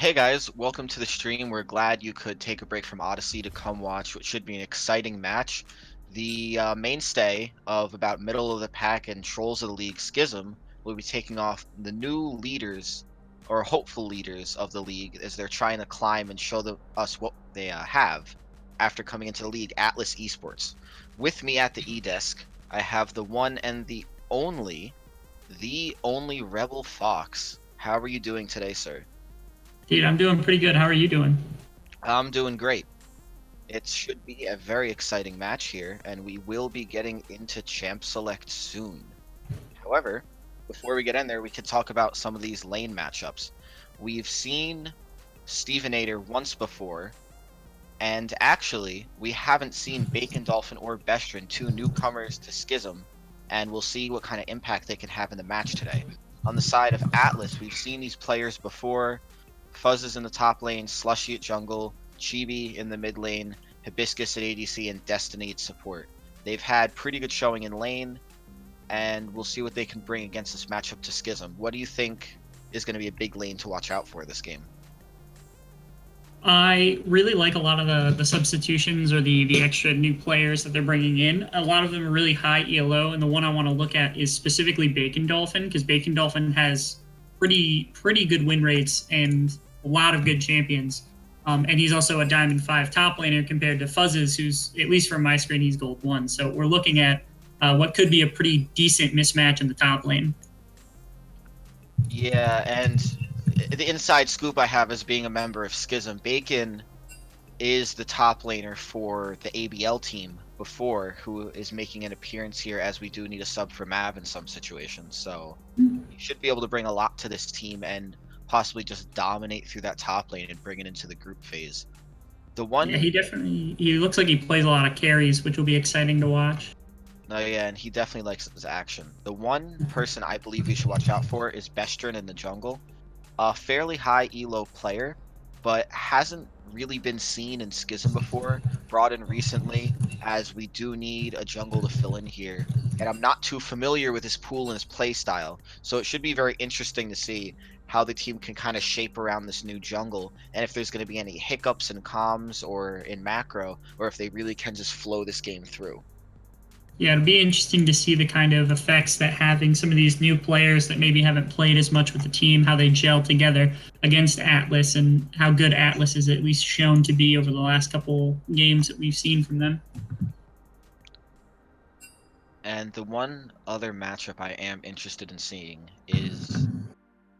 Hey guys, welcome to the stream. We're glad you could take a break from Odyssey to come watch what should be an exciting match. The mainstay of about middle of the pack and trolls of the league, Schism, will be taking off the new leaders or hopeful leaders of the league as they're trying to climb and show us what they have after coming into the league, Atlas Esports. With me at the E-Desk, I have the one and the only Rebel Fox. How are you doing today, sir? Dude, I'm doing pretty good. How are you doing? I'm doing great. It should be a very exciting match here, and we will be getting into Champ Select soon. However, before we get in there, we can talk about some of these lane matchups. We've seen Stevenator once before, and actually, we haven't seen Bacon Dolphin or Bestrin, two newcomers to Schism, and we'll see what kind of impact they can have in the match today. On the side of Atlas, we've seen these players before. Fuzzes in the top lane, Slushy at jungle, Chibi in the mid lane, Hibiscus at ADC, and Destiny at support. They've had pretty good showing in lane, and we'll see what they can bring against this matchup to Schism. What do you think is going to be a big lane to watch out for this game? I really like a lot of the substitutions or the extra new players that they're bringing in. A lot of them are really high ELO, and the one I want to look at is specifically Bacon Dolphin, because Bacon Dolphin has pretty good win rates and a lot of good champions. And he's also a Diamond 5 top laner compared to Fuzzes, who's, at least from my screen, he's Gold 1. So we're looking at what could be a pretty decent mismatch in the top lane. Yeah, and the inside scoop I have as being a member of Schism, Bacon is the top laner for the ABL team before, who is making an appearance here as we do need a sub for Mav in some situations. So he should be able to bring a lot to this team and possibly just dominate through that top lane and bring it into the group phase. The Yeah, one, he looks like he plays a lot of carries, which will be exciting to watch. no, yeah, and he definitely likes his action. The one person I believe we should watch out for is Bestrin in the jungle. A fairly high elo player, but hasn't really been seen in Schism before, brought in recently, as we do need a jungle to fill in here. And I'm not too familiar with his pool and his play style, so it should be very interesting to see how the team can kind of shape around this new jungle, and if there's going to be any hiccups in comms or in macro, or if they really can just flow this game through. Yeah, it'll be interesting to see the kind of effects that having some of these new players that maybe haven't played as much with the team, how they gel together against Atlas, and how good Atlas is at least shown to be over the last couple games that we've seen from them. And the one other matchup I am interested in seeing is,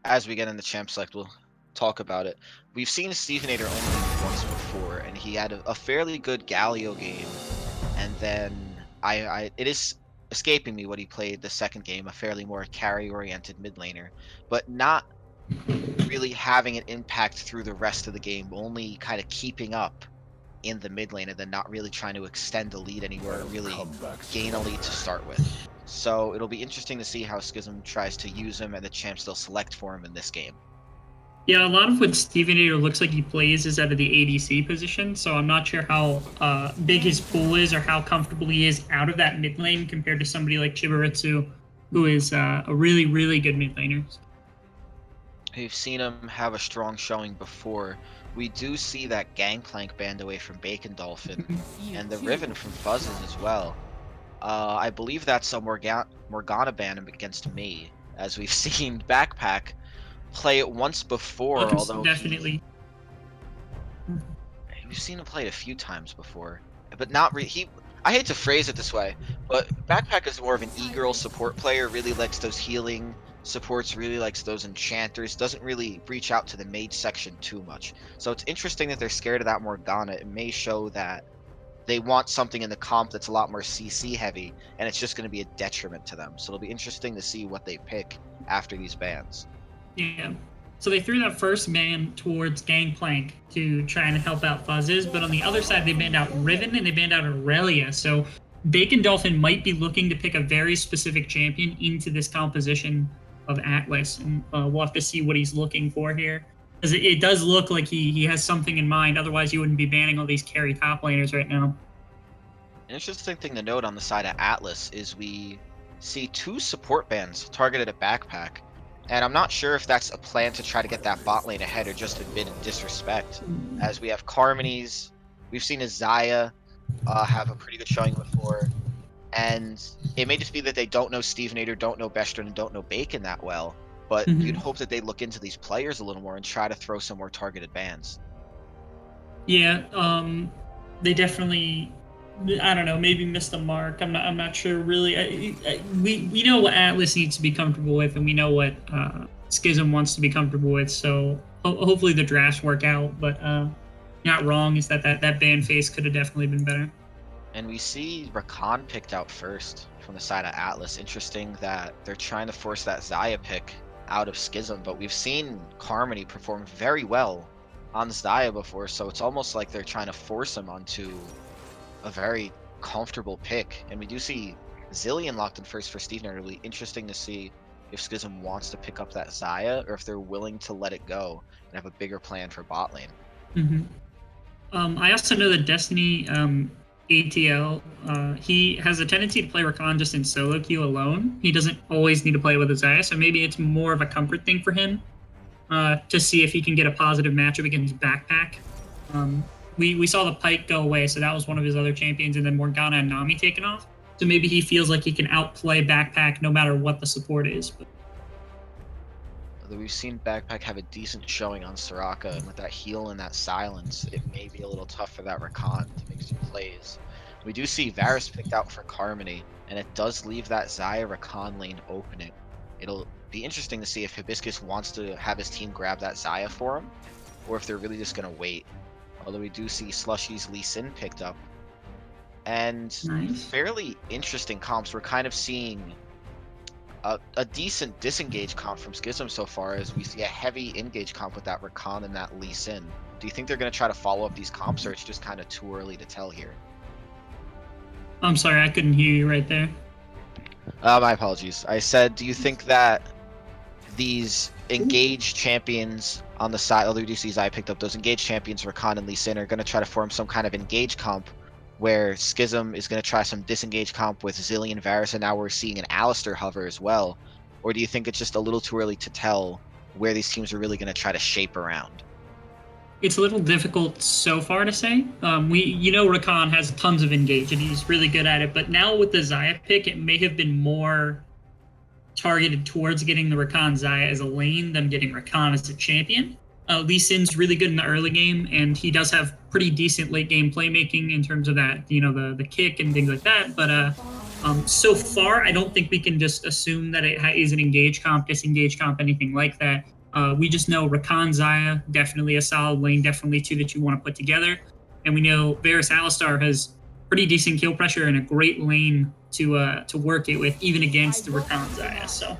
as we get in the champ select, we'll talk about it. We've seen Stevenator only once before, and he had a fairly good Galio game, and then it is escaping me what he played the second game, a fairly more carry-oriented mid laner, but not really having an impact through the rest of the game, only kind of keeping up in the mid lane and then not really trying to extend the lead anywhere or really gain a lead to start with. So it'll be interesting to see how Schism tries to use him and the champs they'll select for him in this game. Yeah, a lot of what Stevenator looks like he plays is out of the ADC position, so I'm not sure how big his pool is or how comfortable he is out of that mid lane compared to somebody like Chibaritsu, who is a really good mid laner. We've seen him have a strong showing before. We do see that Gangplank banned away from Bacon Dolphin and the Riven from Fuzzes as well. I believe that's a Morgana ban against me, as we've seen Backpack play it once before, although Definitely. we've seen him play it a few times before, but not he. I hate to phrase it this way, but Backpack is more of an e-girl support player. Really likes those healing supports. Really likes those enchanters. Doesn't really reach out to the mage section too much. So it's interesting that they're scared of that Morgana. It may show that they want something in the comp that's a lot more CC heavy, and it's just going to be a detriment to them. So it'll be interesting to see what they pick after these bans. Yeah. So they threw that first ban towards Gangplank to try and help out Fuzzes, but on the other side, they banned out Riven and they banned out Aurelia. So Bacon Dolphin might be looking to pick a very specific champion into this composition of Atlas, and we'll have to see what he's looking for here. Because it does look like he has something in mind. Otherwise, you wouldn't be banning all these carry top laners right now. An interesting thing to note on the side of Atlas is we see two support bans targeted at Backpack. And I'm not sure if that's a plan to try to get that bot lane ahead or just a bit of disrespect. As we have Carmony's, we've seen Isaiah have a pretty good showing before. And it may just be that they don't know Steve Nader, don't know Bestron, and don't know Bacon that well. But you'd Mhm. hope that they look into these players a little more and try to throw some more targeted bans. Yeah, they definitely. I don't know. Maybe missed the mark. I'm not sure really. We know what Atlas needs to be comfortable with, and we know what Schism wants to be comfortable with. So hopefully the drafts work out. But not wrong is that ban phase could have definitely been better. And we see Rakan picked out first from the side of Atlas. Interesting that they're trying to force that Xayah pick out of Schism, but we've seen Carmony perform very well on Xayah before, so it's almost like they're trying to force him onto a very comfortable pick. And we do see Zillion locked in first for Steve Nader. It'll be interesting to see if Schism wants to pick up that Xayah or if they're willing to let it go and have a bigger plan for bot lane. Mm-hmm. I also know that Destiny ATL, he has a tendency to play Rakan just in solo queue alone. He doesn't always need to play with Isaiah, so maybe it's more of a comfort thing for him to see if he can get a positive matchup against Backpack. We saw the Pike go away, so that was one of his other champions, and then Morgana and Nami taken off. So maybe he feels like he can outplay Backpack no matter what the support is. But Although we've seen Backpack have a decent showing on Soraka, and with that heal and that silence, it may be a little tough for that Rakan to make some plays. We do see Varus picked out for Carmony, and it does leave that Xayah Rakan lane opening. It'll be interesting to see if Hibiscus wants to have his team grab that Xayah for him, or if they're really just going to wait. Although we do see Slushy's Lee Sin picked up. And nice. fairly interesting comps. We're kind of seeing a decent disengage comp from Schism so far, as we see a heavy engage comp with that Rakan and that Lee Sin. Do you think they're going to try to follow up these comps, or it's just kind of too early to tell here? I'm sorry, I couldn't hear you right there. My apologies. I said, do you think that these engaged champions on the side, although DC's I picked up those engaged champions, Rakan and Lee Sin, are going to try to form some kind of engage comp where Schism is going to try some disengage comp with Zillion Varus, and now we're seeing an Alistair hover as well? Or do you think it's just a little too early to tell where these teams are really going to try to shape around? It's a little difficult so far to say. Rakan has tons of engage and he's really good at it. But now with the Xayah pick, it may have been more targeted towards getting the Rakan Xayah as a lane than getting Rakan as a champion. Lee Sin's really good in the early game, and he does have pretty decent late game playmaking in terms of that, the kick and things like that. But so far, I don't think we can just assume that it is an engage comp, disengage comp, anything like that. We just know Rakan Xayah, definitely a solid lane, definitely two that you want to put together. And we know Varus Alistar has pretty decent kill pressure and a great lane to work it with, even against the Rakan Xayah. So.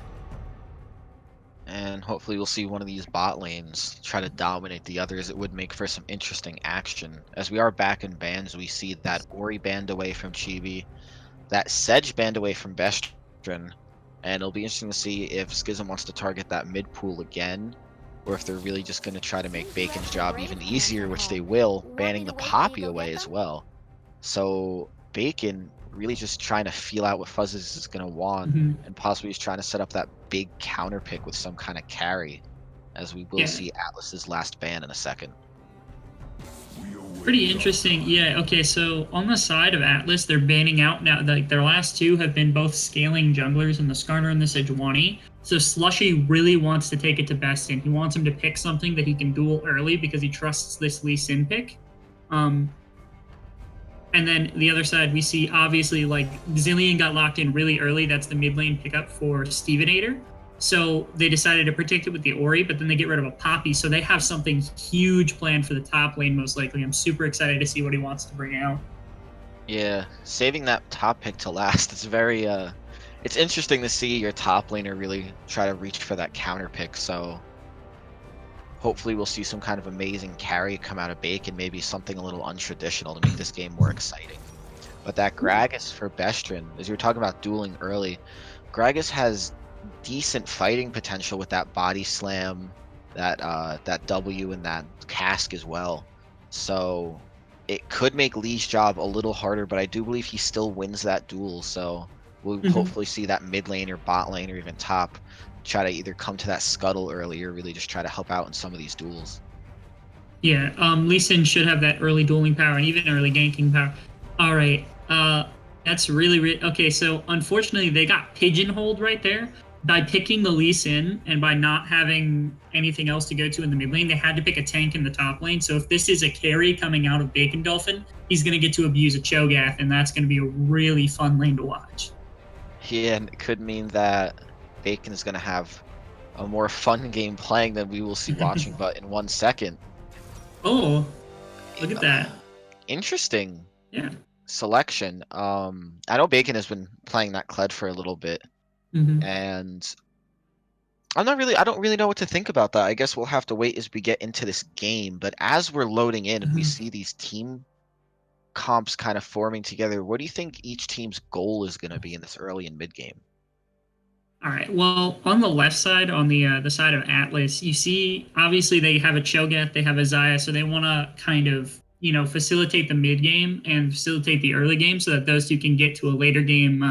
And hopefully we'll see one of these bot lanes try to dominate the others. It would make for some interesting action. As we are back in bans, we see that Ori banned away from Chibi, that Sedge banned away from Bestron, and it'll be interesting to see if Schism wants to target that mid pool again, or if they're really just going to try to make Bacon's job even easier, which they will, banning the Poppy away as well. So Bacon really just trying to feel out what Fuzzes is going to want, and possibly he's trying to set up that big counter pick with some kind of carry, as we will see Atlas's last ban in a second. Pretty interesting. Yeah, okay, so on the side of Atlas, they're banning out now. Like their last two have been both scaling junglers in the Skarner and the Sejuani. So Slushy really wants to take it to Bestin. He wants him to pick something that he can duel early because he trusts this Lee Sin pick. And then the other side, we see obviously like Zillion got locked in really early. That's the mid lane pickup for Stevenator. So they decided to protect it with the Ori, but then they get rid of a Poppy. So they have something huge planned for the top lane, most likely. I'm super excited to see what he wants to bring out. Yeah, saving that top pick to last. It's very, it's interesting to see your top laner really try to reach for that counter pick. So hopefully we'll see some kind of amazing carry come out of Bacon, maybe something a little untraditional to make this game more exciting. But that Gragas for Bestron, as you were talking about dueling early, Gragas has decent fighting potential with that body slam, that W, and that cask as well. So it could make Lee's job a little harder, but I do believe he still wins that duel. So we'll hopefully see that mid lane or bot lane or even top try to either come to that scuttle early or really just try to help out in some of these duels. Yeah, Lee Sin should have that early dueling power and even early ganking power. All right, that's really okay. So unfortunately, they got pigeonholed right there by picking the Lee Sin, and by not having anything else to go to in the mid lane, they had to pick a tank in the top lane. So if this is a carry coming out of Bacon Dolphin, he's going to get to abuse a Cho'Gath, and that's going to be a really fun lane to watch. Yeah, and it could mean that Bacon is going to have a more fun game playing than we will see watching, but in 1 second. Oh, look at that. Interesting Yeah. selection. I know Bacon has been playing that Kled for a little bit, and I don't really know what to think about that. I guess we'll have to wait as we get into this game, but as we're loading in and we see these team comps kind of forming together, what do you think each team's goal is going to be in this early and mid game? All right. Well, on the left side, on the side of Atlas, you see obviously they have a Cho'Gath, they have a Xayah, so they want to kind of facilitate the mid game and facilitate the early game so that those two can get to a later game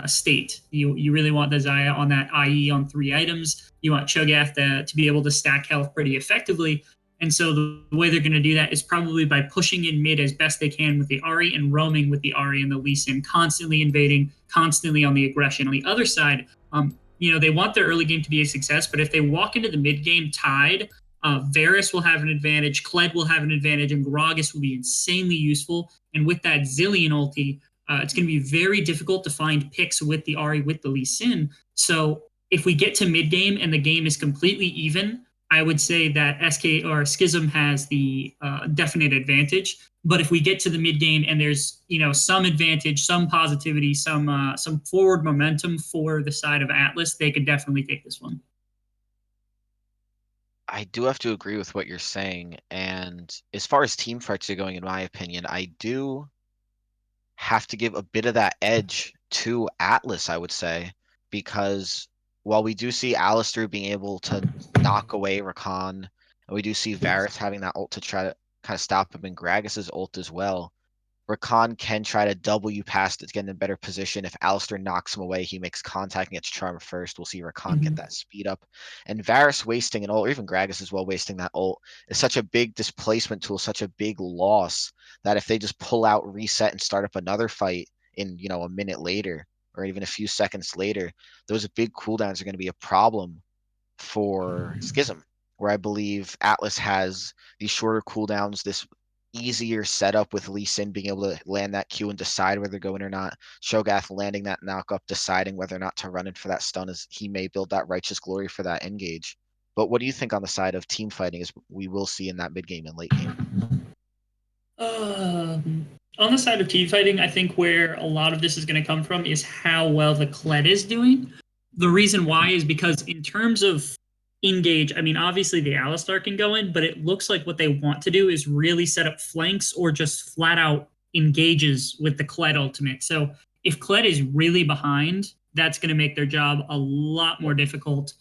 state. You really want the Xayah on that IE on 3 items. You want Cho'Gath to be able to stack health pretty effectively. And so the way they're going to do that is probably by pushing in mid as best they can with the Ahri and roaming with the Ahri and the Lee Sin, constantly invading, constantly on the aggression. On the other side, they want their early game to be a success, but if they walk into the mid game tied, Varus will have an advantage, Kled will have an advantage, and Gragas will be insanely useful. And with that Zillion ulti, it's going to be very difficult to find picks with the Ahri, with the Lee Sin. So if we get to mid game and the game is completely even, I would say that SK or Schism has the definite advantage. But if we get to the mid game and there's some advantage, some positivity, some forward momentum for the side of Atlas, they could definitely take this one. I do have to agree with what you're saying, and as far as team fights are going, in my opinion, I do have to give a bit of that edge to Atlas, I would say, because while we do see Alistair being able to knock away Rakan, and we do see Varus having that ult to try to kind of stop him, and Gragas's ult as well, Rakan can try to W past it to get in a better position. If Alistair knocks him away, he makes contact and gets Charm first. We'll see Rakan get that speed up. And Varus wasting an ult, or even Gragas as well wasting that ult, is such a big displacement tool, such a big loss, that if they just pull out, reset, and start up another fight in, a minute later, or even a few seconds later, those big cooldowns are going to be a problem for Schism, where I believe Atlas has these shorter cooldowns, this easier setup with Lee Sin being able to land that Q and decide whether they're going or not. Cho'Gath landing that knock up, deciding whether or not to run in for that stun, as he may build that righteous glory for that engage. But what do you think on the side of team fighting, as we will see in that mid game and late game? On the side of team fighting, I think where a lot of this is going to come from is how well the Kled is doing. The reason why is because in terms of engage, I mean, obviously the Alistar can go in, but it looks like what they want to do is really set up flanks or just flat out engages with the Kled ultimate. So if Kled is really behind, that's going to make their job a lot more difficult.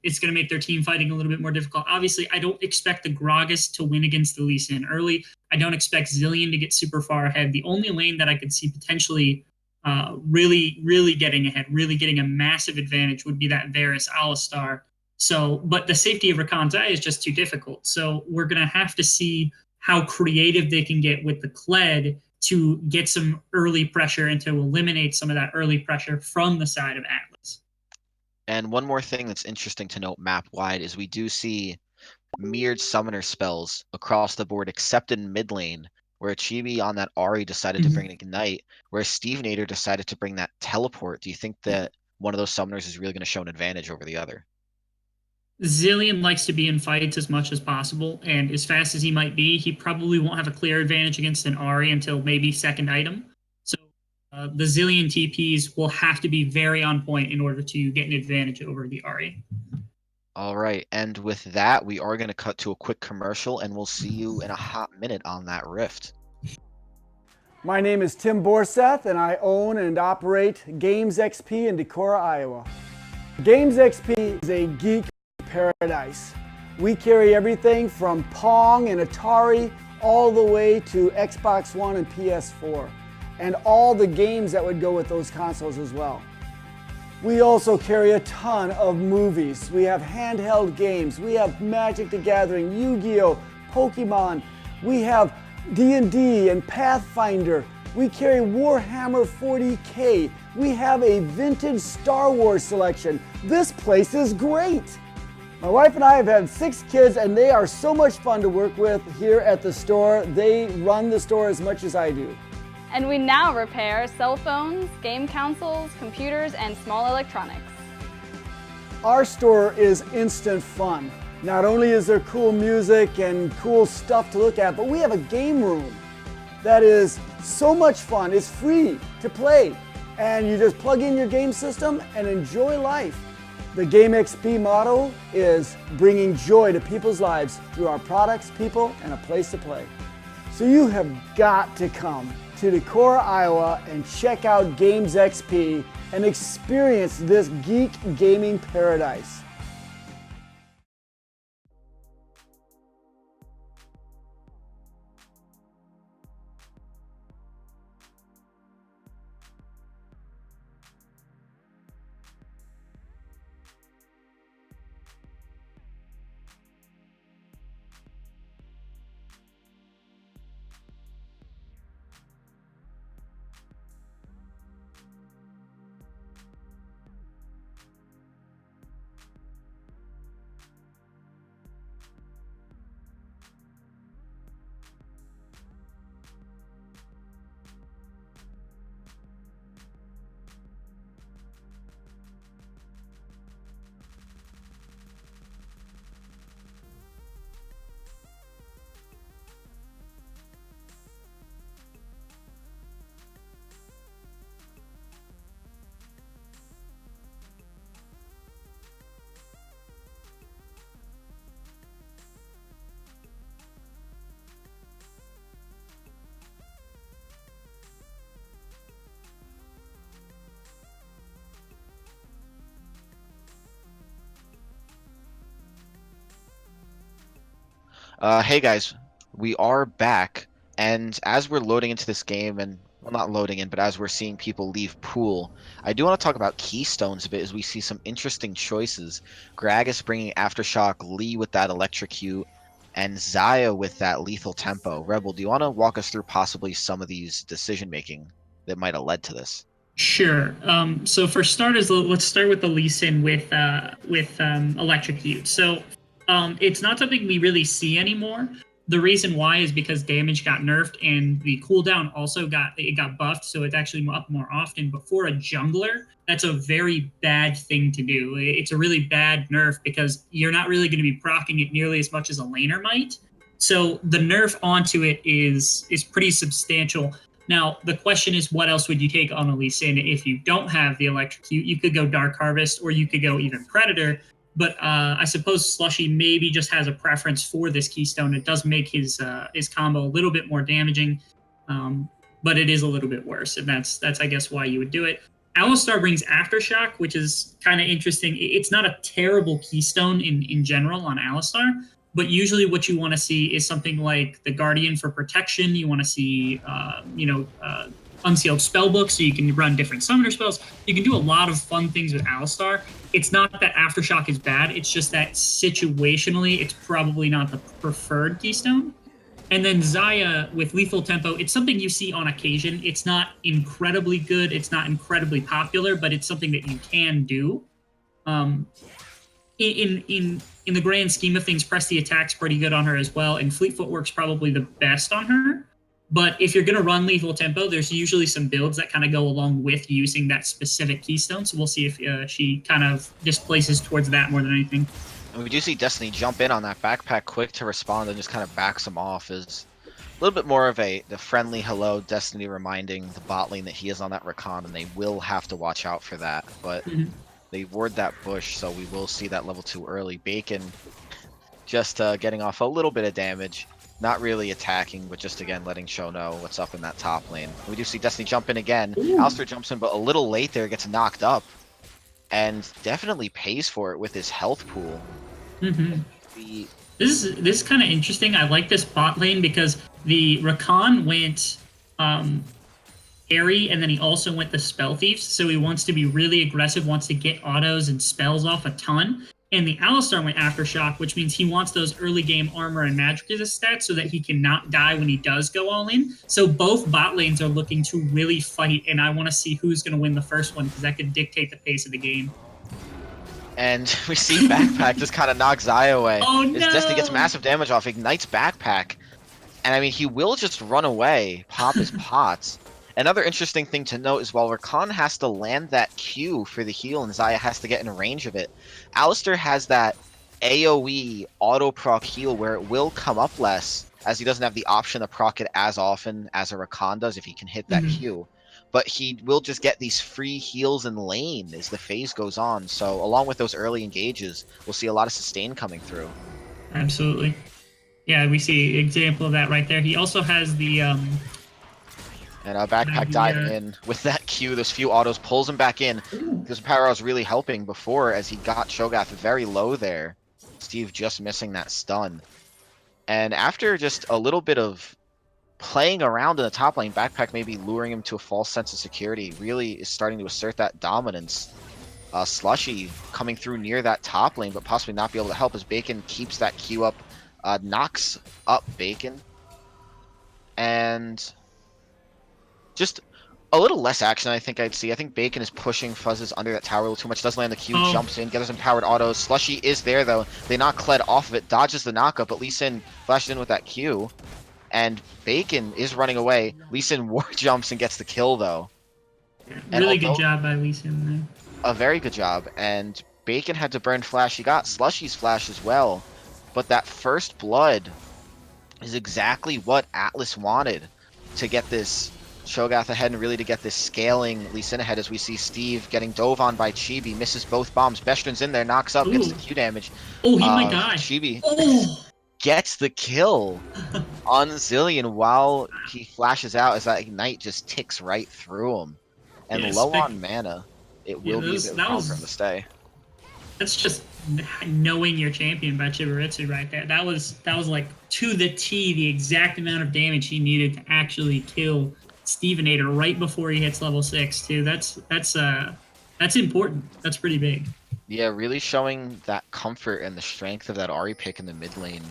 It's going to make their team fighting a little bit more difficult. Obviously, I don't expect the Gragas to win against the Lee Sin early. I don't expect Zillion to get super far ahead. The only lane that I could see potentially really getting ahead, really getting a massive advantage would be that Varus Alistar. So, but the safety of Rakan's Eye is just too difficult. So we're going to have to see how creative they can get with the Kled to get some early pressure and to eliminate some of that early pressure from the side of Atlas. And one more thing that's interesting to note map wide is we do see mirrored summoner spells across the board, except in mid lane, where Chibi on that Ahri decided to bring an Ignite, where Steve Nader decided to bring that Teleport. Do you think that one of those summoners is really going to show an advantage over the other? Zillion likes to be in fights as much as possible, and as fast as he might be, he probably won't have a clear advantage against an Ahri until maybe second item. So the Zillion TPs will have to be very on point in order to get an advantage over the Ahri. All right, and with that, we are going to cut to a quick commercial, and we'll see you in a hot minute on that Rift. My name is Tim Borseth, and I own and operate Games XP in Decorah, Iowa. Games XP is a geek paradise. We carry everything from Pong and Atari all the way to Xbox One and PS4. and all the games that would go with those consoles as well. We also carry a ton of movies. We have handheld games. We have Magic the Gathering, Yu-Gi-Oh!, Pokemon. We have D&D and Pathfinder. We carry Warhammer 40K. We have a vintage Star Wars selection. This place is great. My wife and I have had 6 kids, and they are so much fun to work with here at the store. They run the store as much as I do. And we now repair cell phones, game consoles, computers, and small electronics. Our store is instant fun. Not only is there cool music and cool stuff to look at, but we have a game room that is so much fun. It's free to play, and you just plug in your game system and enjoy life. The GXPC motto is bringing joy to people's lives through our products, people, and a place to play. So you have got to come to Decorah, Iowa and check out GXPC and experience this geek gaming paradise. Hey guys, we are back, and as we're loading into this game, and well, not loading in, but as we're seeing people leave pool, I do want to talk about keystones a bit as we see some interesting choices. Gragas bringing Aftershock, Lee with that Electrocute, and Zaya with that Lethal Tempo. Rebel, do you want to walk us through possibly some of these decision making that might have led to this? Sure. So for starters, let's start with the Lee Sin with Electrocute. So it's not something we really see anymore. The reason why is because damage got nerfed and the cooldown also got buffed, so it's actually up more often. But for a jungler, that's a very bad thing to do. It's a really bad nerf because you're not really going to be proccing it nearly as much as a laner might. So the nerf onto it is pretty substantial. Now, the question is, what else would you take on a Lee Sin if you don't have the Electrocute? You could go Dark Harvest, or you could go even Predator. But I suppose Slushy maybe just has a preference for this keystone. It does make his combo a little bit more damaging, but it is a little bit worse, and that's I guess why you would do it. Alistar brings Aftershock, which is kind of interesting. It's not a terrible keystone in general on Alistar, but usually what you want to see is something like the Guardian for protection. You want to see Unsealed Spellbook, so you can run different summoner spells. You can do a lot of fun things with Alistar. It's not that Aftershock is bad, it's just that situationally, it's probably not the preferred keystone. And then Zaya with Lethal Tempo, it's something you see on occasion. It's not incredibly good, it's not incredibly popular, but it's something that you can do. In the grand scheme of things, Press the Attack's pretty good on her as well, and Fleet Footwork's probably the best on her. But if you're going to run Lethal Tempo, there's usually some builds that kind of go along with using that specific keystone. So we'll see if she kind of displaces towards that more than anything. And we do see Destiny jump in on that backpack quick to respond and just kind of backs him off. Is a little bit more of the friendly hello, Destiny reminding the bot lane that he is on that recon, and they will have to watch out for that. But they ward that bush, so we will see that level 2 early. Bacon just getting off a little bit of damage. Not really attacking, but just, again, letting Show know what's up in that top lane. We do see Destiny jump in again. Alistar jumps in, but a little late there, gets knocked up. And definitely pays for it with his health pool. This is kind of interesting. I like this bot lane because the Rakan went Airy, and then he also went the Spell Thieves, so he wants to be really aggressive, wants to get autos and spells off a ton. And the Alistar went Aftershock, which means he wants those early game armor and magic resist stats so that he cannot die when he does go all in. So both bot lanes are looking to really fight, and I want to see who's going to win the first one because that could dictate the pace of the game. And we see Backpack just kind of knocks Zaya away. Oh His no! Destiny gets massive damage off, ignites Backpack. And I mean, he will just run away, pop his pots. Another interesting thing to note is while Rakan has to land that Q for the heal and Zaya has to get in range of it, Alistar has that AoE auto proc heal where it will come up less, as he doesn't have the option to proc it as often as a Rakan does if he can hit that Q. But he will just get these free heals in lane as the phase goes on. So along with those early engages, we'll see a lot of sustain coming through. Absolutely. Yeah, we see an example of that right there. He also has the... And Backpack diving in with that Q, those few autos, pulls him back in. Because Power was really helping before as he got Cho'Gath very low there. Steve just missing that stun. And after just a little bit of playing around in the top lane, Backpack maybe luring him to a false sense of security, really is starting to assert that dominance. Slushy coming through near that top lane, but possibly not be able to help as Bacon keeps that Q up, knocks up Bacon. And just a little less action, I think I'd see. I think Bacon is pushing Fuzzes under that tower a little too much. Does land the Q, jumps in, gathers empowered autos. Slushy is there, though. They knock Kled off of it, dodges the knockup, but Lee Sin flashes in with that Q. And Bacon is running away. Lee Sin war jumps and gets the kill, though. Really good job by Lee Sin there. A very good job. And Bacon had to burn Flash. He got Slushy's Flash as well. But that first blood is exactly what Atlas wanted to get this Cho'Gath ahead and really to get this scaling Lee Sin ahead as we see Steve getting dove on by Chibi, misses both bombs. Bestron's in there, knocks up, gets the Q damage. Oh, he might die. Chibi gets the kill on Zilean while he flashes out as that Ignite just ticks right through him. And low on mana, it will be a bit of a problem for him to stay. That's just knowing your champion by Chibiritsu right there. That was like to the T the exact amount of damage he needed to actually kill Stevenator right before he hits level 6 too. That's important. That's pretty big. Yeah, really showing that comfort and the strength of that Ahri pick in the mid lane,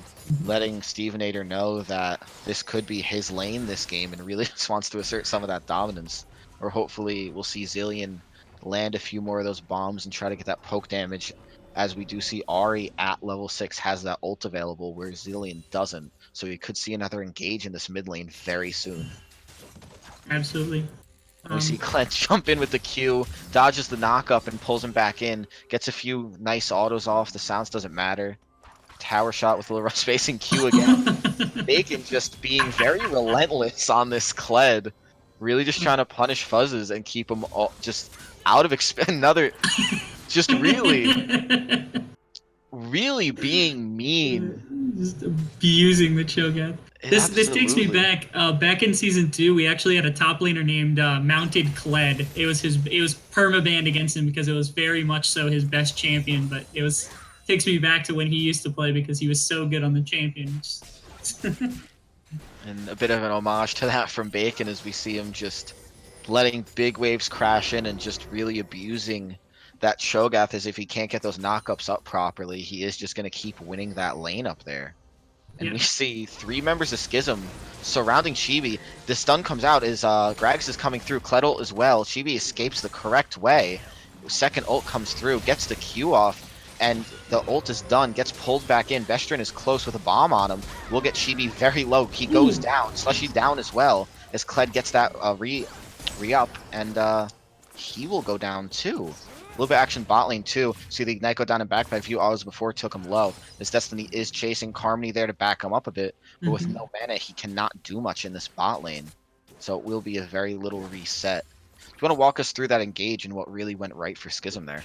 letting Stevenator know that this could be his lane this game and really just wants to assert some of that dominance. Or hopefully we'll see Zilean land a few more of those bombs and try to get that poke damage, as we do see Ahri at level 6 has that ult available where Zilean doesn't. So we could see another engage in this mid lane very soon. Absolutely. We see Kled jump in with the Q, dodges the knockup and pulls him back in, gets a few nice autos off, the sounds doesn't matter. Tower shot with a little rush spacing Q again. Bacon just being very relentless on this Kled, really just trying to punish Fuzzes and keep them all just out of another, just really being mean. Just abusing the Cho'Gath. This takes me back. Back in season 2, we actually had a top laner named Mounted Kled. It was permabanned against him because it was very much so his best champion. But takes me back to when he used to play because he was so good on the champion. And a bit of an homage to that from Bacon as we see him just letting big waves crash in and just really abusing that Cho'Gath as if he can't get those knockups up properly. He is just going to keep winning that lane up there. And we see 3 members of Schism surrounding Chibi. The stun comes out as Gragas is coming through, Kled ult as well. Chibi escapes the correct way. Second ult comes through, gets the Q off, and the ult is done, gets pulled back in. Bestron is close with a bomb on him. We'll get Chibi very low. He goes down. Slushy down as well as Kled gets that re-up, and he will go down too. A little bit of action bot lane too. See the Ignite go down and back by a few hours before it took him low. His Destiny is chasing Carmony there to back him up a bit, but with no mana, he cannot do much in this bot lane. So it will be a very little reset. Do you want to walk us through that engage and what really went right for Schism there?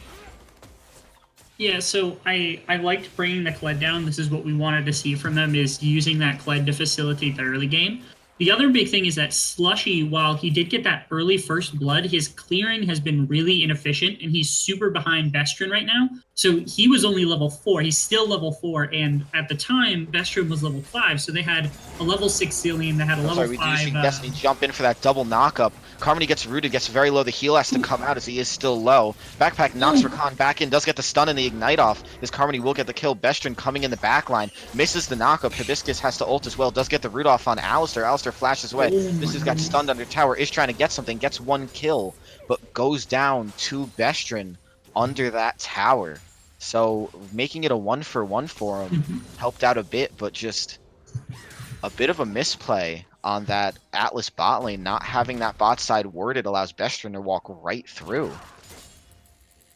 Yeah, so I liked bringing the Kled down. This is what we wanted to see from them, is using that Kled to facilitate the early game. The other big thing is that Slushy, while he did get that early first blood, his clearing has been really inefficient, and he's super behind Bestron right now. So he was only level 4. He's still level 4, and at the time, Bestron was level 5. So they had a level 6 Zilean, they had a level 5... we do see Destiny jump in for that double knockup. Carmody gets rooted, gets very low. The heal has to come out as he is still low. Backpack knocks Rakan back in, does get the stun and the ignite off, as Carmody will get the kill. Bestrin coming in the back line, misses the knockup. Hibiscus has to ult as well, does get the root off on Alistar. Alistar flashes away. This has got stunned under tower, is trying to get something, gets one kill, but goes down to Bestrin under that tower. So making it a 1-for-1 for him helped out a bit, but just a bit of a misplay on that Atlas bot lane. Not having that bot side worded allows Bestrin to walk right through.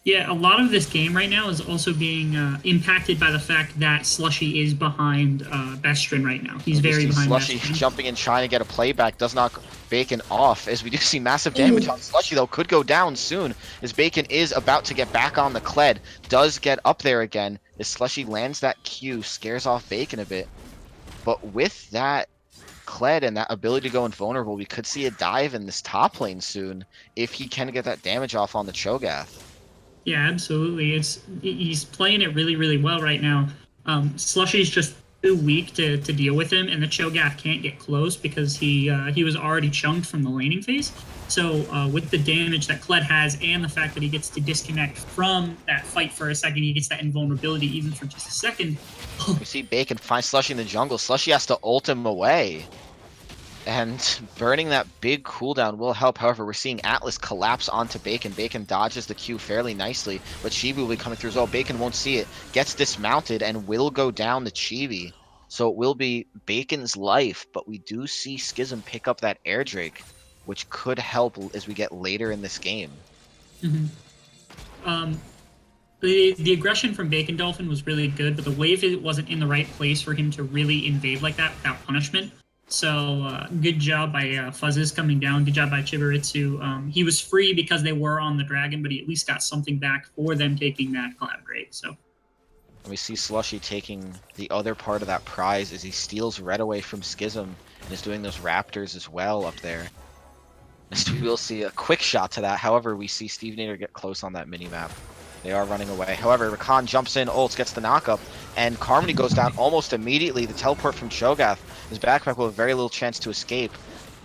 Yeah, a lot of this game right now is also being impacted by the fact that Slushy is behind Bestrin right now. He's very behind Slushy Bestrin. jumping in, trying to get a playback, does knock Bacon off, as we do see massive damage on Slushy, though. Could go down soon, as Bacon is about to get back on the Kled. Does get up there again, as Slushy lands that Q, scares off Bacon a bit. But with that Kled and that ability to go invulnerable, we could see a dive in this top lane soon, if he can get that damage off on the Cho'Gath. Yeah, absolutely. He's playing it really, really well right now. Slushy's just too weak to deal with him, and the Cho'Gath can't get close because he was already chunked from the laning phase. So with the damage that Kled has and the fact that he gets to disconnect from that fight for a second, he gets that invulnerability even for just a second. We see Bacon find Slushy in the jungle. Slushy has to ult him away. And burning that big cooldown will help. However, we're seeing Atlas collapse onto Bacon. Bacon dodges the Q fairly nicely, but Chibi will be coming through as well. Bacon won't see it, gets dismounted, and will go down to Chibi. So it will be Bacon's life, but we do see Schism pick up that Air Drake, which could help as we get later in this game. The aggression from Bacon Dolphin was really good, but the wave wasn't in the right place for him to really invade like that without punishment. So good job by Fuzzes coming down. Good job by Chibaritsu. He was free because they were on the dragon, but he at least got something back for them taking that collaborate. So and we see Slushy taking the other part of that prize as he steals Red away from Schism and is doing those Raptors as well up there. We will see a quick shot to that. However, we see Steve Nader get close on that minimap. They are running away. However, Rakan jumps in, ults, gets the knockup, and Carmody goes down almost immediately. The teleport from Cho'Gath. His backpack will have very little chance to escape.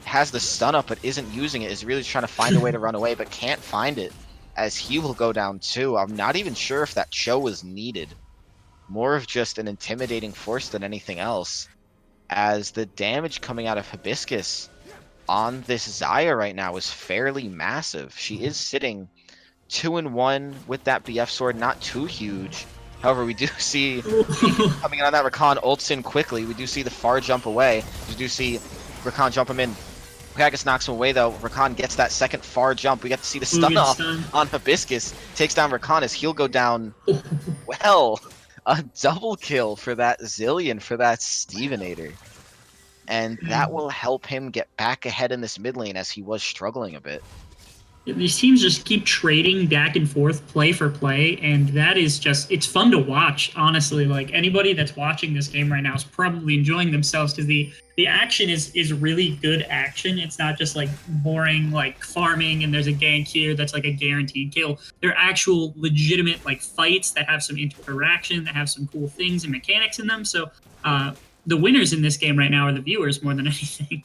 Has the stun up, but isn't using it. Is really trying to find a way to run away, but can't find it, as he will go down too. I'm not even sure if that Cho was needed. More of just an intimidating force than anything else, as the damage coming out of Hibiscus on this Xayah right now is fairly massive. She is sitting 2-1 with that BF sword, not too huge. However, we do see coming in on that Rakan ults in quickly. We do see the far jump away. We do see Rakan jump him in. Pegasus knocks him away though. Rakan gets that second far jump. We get to see the stun off on Hibiscus. Takes down Rakan as he'll go down. Well, a double kill for that Zillion for that Stevenator. And that will help him get back ahead in this mid lane as he was struggling a bit. These teams just keep trading back and forth, play for play, and that is just, it's fun to watch, honestly. Like, anybody that's watching this game right now is probably enjoying themselves because the action is really good action. It's not just, like, boring, like, farming and there's a gank here that's, like, a guaranteed kill. They're actual legitimate, like, fights that have some interaction, that have some cool things and mechanics in them. So, the winners in this game right now are the viewers more than anything.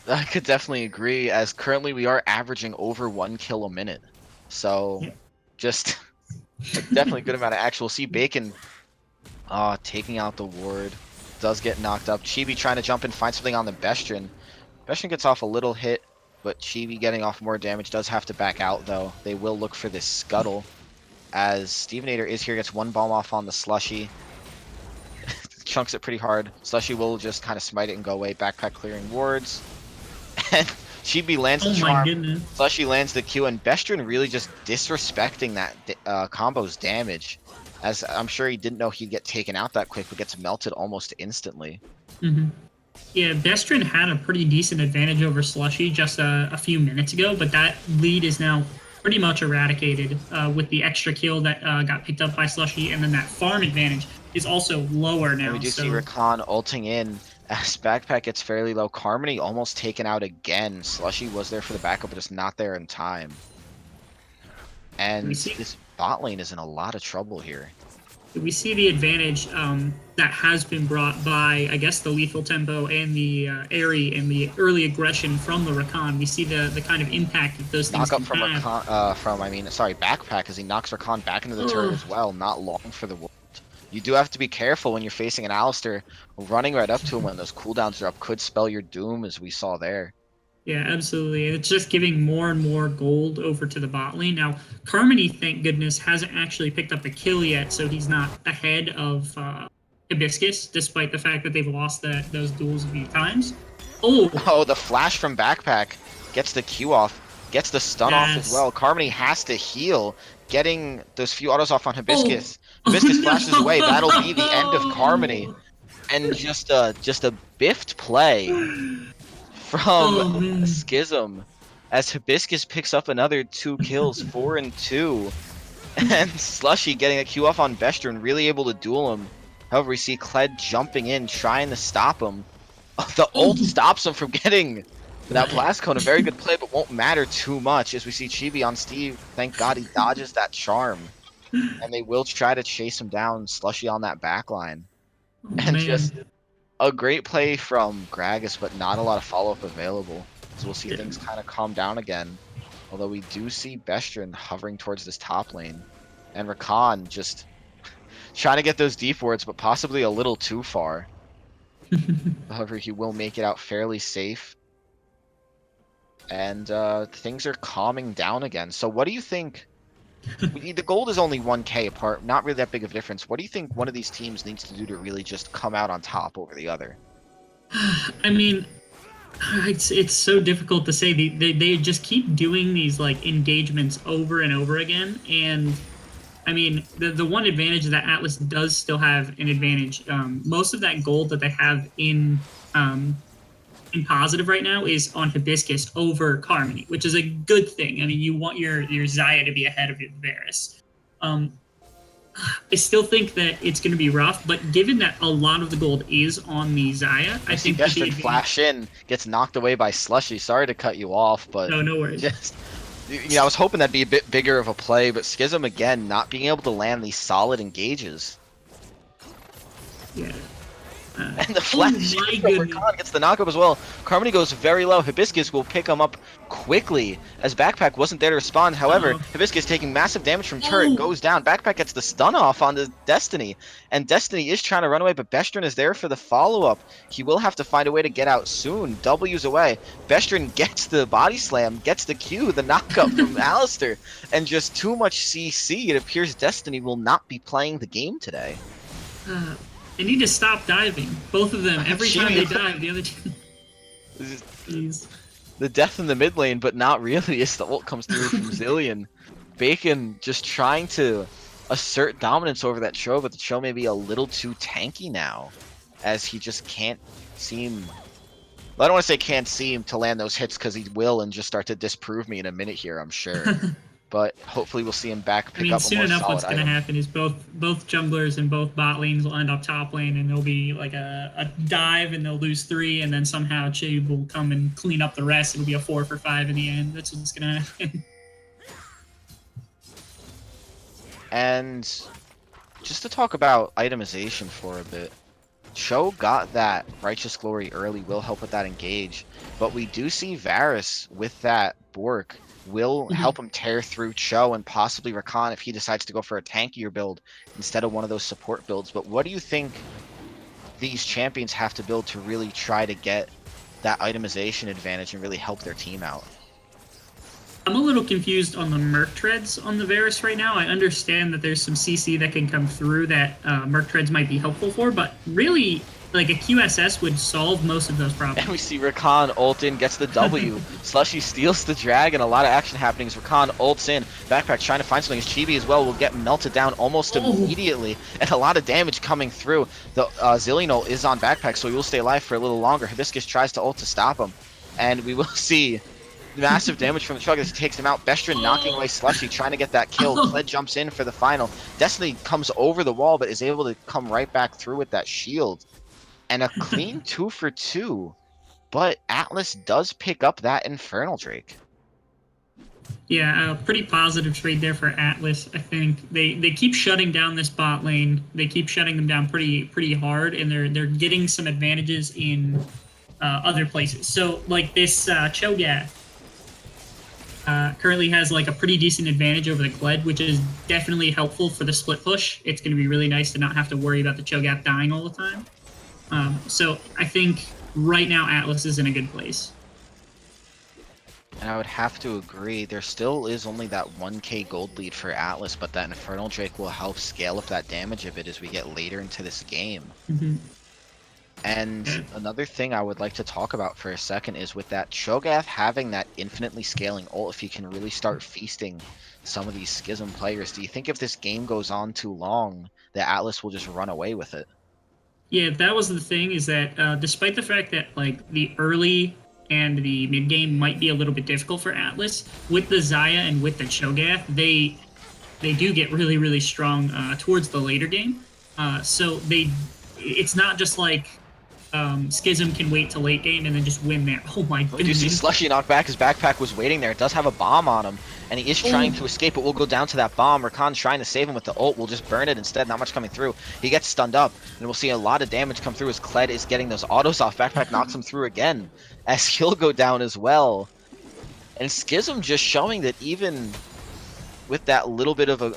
I could definitely agree, as currently we are averaging over 1 kill a minute. So, just definitely a good amount of action. We'll see Bacon taking out the ward. Does get knocked up. Chibi trying to jump in, find something on the Bestrin. Bestrin gets off a little hit, but Chibi getting off more damage does have to back out, though. They will look for this scuttle, as Stevenator is here, gets one bomb off on the Slushy. Chunks it pretty hard. Slushy will just kind of smite it and go away. Backpack clearing wards. And Chibi lands the charm. Slushy lands the Q, and Bestrin really just disrespecting that combo's damage, as I'm sure he didn't know he'd get taken out that quick, but gets melted almost instantly. Yeah, Bestrin had a pretty decent advantage over Slushy just a few minutes ago, but that lead is now pretty much eradicated with the extra kill that got picked up by Slushy, and then that farm advantage is also lower now. And we do see Rakan ulting in as Backpack gets fairly low. Carmody almost taken out again. Slushy was there for the backup, but just not there in time. And this bot lane is in a lot of trouble here. we see the advantage that has been brought by, I guess, the lethal tempo and the airy and the early aggression from the Rakan. We see the kind of impact that those things Knock up can from have. Rakan, sorry, Backpack, as he knocks Rakan back into the turret as well. Not long for the world. You do have to be careful when you're facing an Alistar. Running right up to him when those cooldowns are up could spell your doom, as we saw there. Yeah, absolutely. And it's just giving more and more gold over to the bot lane. Now, Carmody, thank goodness, hasn't actually picked up a kill yet, so he's not ahead of Hibiscus, despite the fact that they've lost those duels a few times. Oh! Oh, the flash from Backpack gets the Q off, gets the stun off as well. Carmody has to heal, getting those few autos off on Hibiscus. Oh. Hibiscus Oh, flashes no! away. That'll be the end of Carmody. And just a biffed play from Oh, Schism as Hibiscus picks up another 2 kills, 4 and 2. And Slushy getting a Q off on Bestron, really able to duel him. However, we see Kled jumping in, trying to stop him. The ult stops him from getting that blast cone. A very good play, but won't matter too much as we see Chibi on Steve. Thank God he dodges that charm. And they will try to chase him down, Slushy on that backline. And man. just a great play from Gragas, but not a lot of follow-up available. So we'll see things kind of calm down again. Although we do see Bestron hovering towards this top lane. And Rakan just trying to get those deep wards, but possibly a little too far. However, he will make it out fairly safe. And things are calming down again. So what do you think? The gold is only 1k apart, not really that big of a difference. What do you think one of these teams needs to do to really just come out on top over the other? I mean, it's so difficult to say. They just keep doing these like engagements over and over again, and I mean the one advantage is that Atlas does still have an advantage. Most of that gold that they have in positive right now is on Hibiscus over Carmody, which is a good thing. I mean, you want your Xayah to be ahead of your Varus. I still think that it's going to be rough, but given that a lot of the gold is on the Xayah, I think Bestron flash in, gets knocked away by Slushy. Sorry to cut you off, but no worries. Just, I was hoping that'd be a bit bigger of a play, but Schism again not being able to land these solid engages. Yeah. And the flash from Rakan gets the knockup as well. Carmody goes very low. Hibiscus will pick him up quickly as Backpack wasn't there to respond. However, Hibiscus taking massive damage from turret goes down. Backpack gets the stun off on the Destiny. And Destiny is trying to run away, but Bestron is there for the follow-up. He will have to find a way to get out soon. W's away. Bestron gets the body slam, gets the Q, the knockup from Alistar. And just too much CC. It appears Destiny will not be playing the game today. They need to stop diving. Both of them. Every time they dive, the other team. Jeez. The death in the mid lane, but not really, as the ult comes through from Zillion. Bacon just trying to assert dominance over that Cho, but the Cho may be a little too tanky now, as he just can't seem... Well, I don't want to say can't seem to land those hits, because he will and just start to disprove me in a minute here, I'm sure. But hopefully we'll see him back pick up a more solid soon enough what's going to item. happen is both junglers and both bot lanes will end up top lane, and there'll be like a dive and they'll lose 3, and then somehow Chib will come and clean up the rest. It'll be a 4 for 5 in the end. That's what's going to happen. And just to talk about itemization for a bit, Cho got that Righteous Glory early, will help with that engage, but we do see Varus with that Bork will help him tear through Cho and possibly Rakan if he decides to go for a tankier build instead of one of those support builds. But what do you think these champions have to build to really try to get that itemization advantage and really help their team out? I'm a little confused on the Merc Treads on the Varus right now. I understand that there's some CC that can come through that Merc Treads might be helpful for, but really, like a QSS would solve most of those problems. And we see Rakan ult in, gets the W. Slushy steals the dragon. A lot of action happening as Rakan ults in. Backpack trying to find something. As Chibi as well will get melted down almost immediately. And a lot of damage coming through. The Zillion ult is on Backpack, so he will stay alive for a little longer. Hibiscus tries to ult to stop him. And we will see massive damage from the truck as he takes him out. Bestron knocking away Slushy, trying to get that kill. Kled jumps in for the final. Destiny comes over the wall, but is able to come right back through with that shield. And a clean 2 for 2, but Atlas does pick up that Infernal Drake. Yeah, pretty positive trade there for Atlas. I think they keep shutting down this bot lane. They keep shutting them down pretty hard, and they're getting some advantages in other places. So like this Cho'Gath currently has like a pretty decent advantage over the Kled, which is definitely helpful for the split push. It's going to be really nice to not have to worry about the Cho'Gath dying all the time. So I think right now Atlas is in a good place. And I would have to agree, there still is only that 1k gold lead for Atlas, but that Infernal Drake will help scale up that damage a bit as we get later into this game. Mm-hmm. And another thing I would like to talk about for a second is with that Cho'Gath having that infinitely scaling ult, if he can really start feasting some of these Schism players, do you think if this game goes on too long, that Atlas will just run away with it? Yeah, that was the thing, is that despite the fact that like the early and the mid game might be a little bit difficult for Atlas, with the Xayah and with the Cho'Gath, they do get really strong towards the later game. So it's not just like Schism can wait till late game and then just win there. Oh my goodness. You see Slushy knock back, his backpack was waiting there. It does have a bomb on him, and he is trying to escape, but will go down to that bomb. Rakan's trying to save him with the ult, will just burn it instead, not much coming through. He gets stunned up, and we'll see a lot of damage come through as Kled is getting those autos off. Backpack knocks him through again, as he'll go down as well. And Schism just showing that even with that little bit of a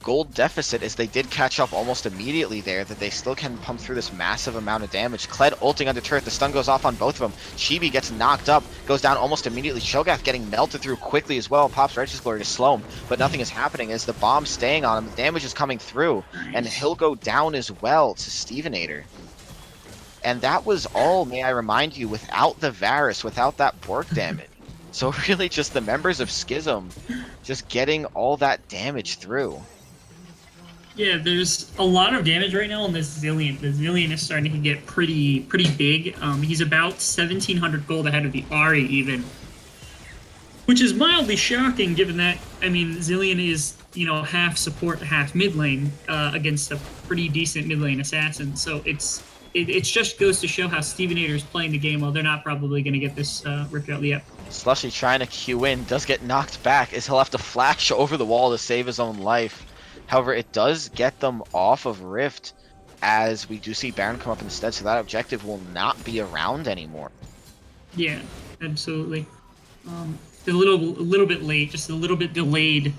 gold deficit, as they did catch up almost immediately there, that they still can pump through this massive amount of damage. Kled ulting under turret, the stun goes off on both of them. Chibi gets knocked up, goes down almost immediately. Cho'Gath getting melted through quickly as well. Pops Righteous Glory to slow him, but nothing is happening as the bomb's staying on him. The damage is coming through, and he'll go down as well to Stevenator. And that was all, may I remind you, without the Varus, without that Bork damage. So really just the members of Schism just getting all that damage through. Yeah, there's a lot of damage right now on this Zilean. The Zilean is starting to get pretty big. He's about 1,700 gold ahead of the Ahri even, which is mildly shocking given that, I mean, Zilean is, you know, half support, half mid lane against a pretty decent mid lane assassin. So it just goes to show how Stevenator is playing the game. Well, they're not probably going to get this ripped out yet. Slushy trying to Q in, does get knocked back as he'll have to flash over the wall to save his own life. However, it does get them off of Rift, as we do see Baron come up instead, so that objective will not be around anymore. Yeah, absolutely. A little bit late, just a little bit delayed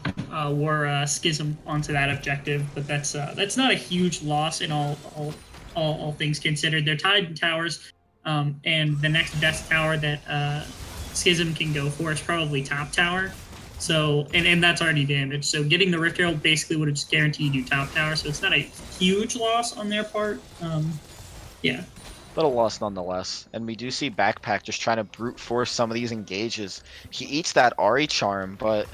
were Schism onto that objective, but that's not a huge loss in all things considered. They're tied in towers, and the next best tower that Schism can go for is probably top tower. So, and that's already damaged. So getting the Rift Herald basically would have just guaranteed you top tower. So it's not a huge loss on their part. Yeah. Little loss nonetheless. And we do see Backpack just trying to brute force some of these engages. He eats that Ahri charm, but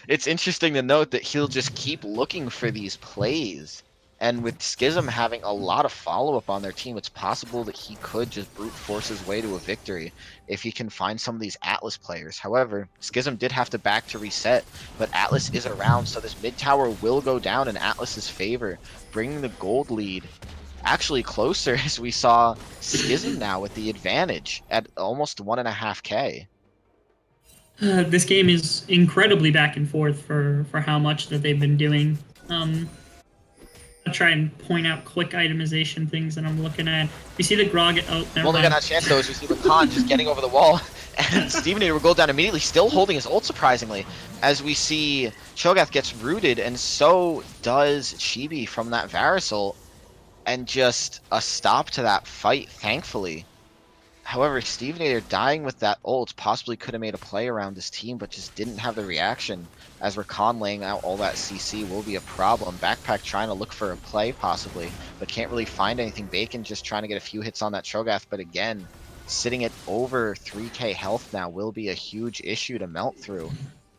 it's interesting to note that he'll just keep looking for these plays. And with Schism having a lot of follow-up on their team, it's possible that he could just brute force his way to a victory if he can find some of these Atlas players. However, Schism did have to back to reset, but Atlas is around, so this mid tower will go down in Atlas's favor, bringing the gold lead actually closer, as we saw Schism now with the advantage at almost 1.5k. This game is incredibly back and forth for how much that they've been doing. I'll try and point out quick itemization things that I'm looking at. We see the Grog. Oh, never Only mind. got that chance though, as we see Rakan just getting over the wall, and Stevenator will go down immediately, still holding his ult surprisingly, as we see Cho'Gath gets rooted, and so does Chibi from that Varus ult, and just a stop to that fight, thankfully. However, Stevenator dying with that ult possibly could have made a play around his team, but just didn't have the reaction, as Rakan laying out all that CC will be a problem. Backpack trying to look for a play possibly, but can't really find anything. Bacon just trying to get a few hits on that Cho'Gath, but again, sitting at over 3k health now will be a huge issue to melt through,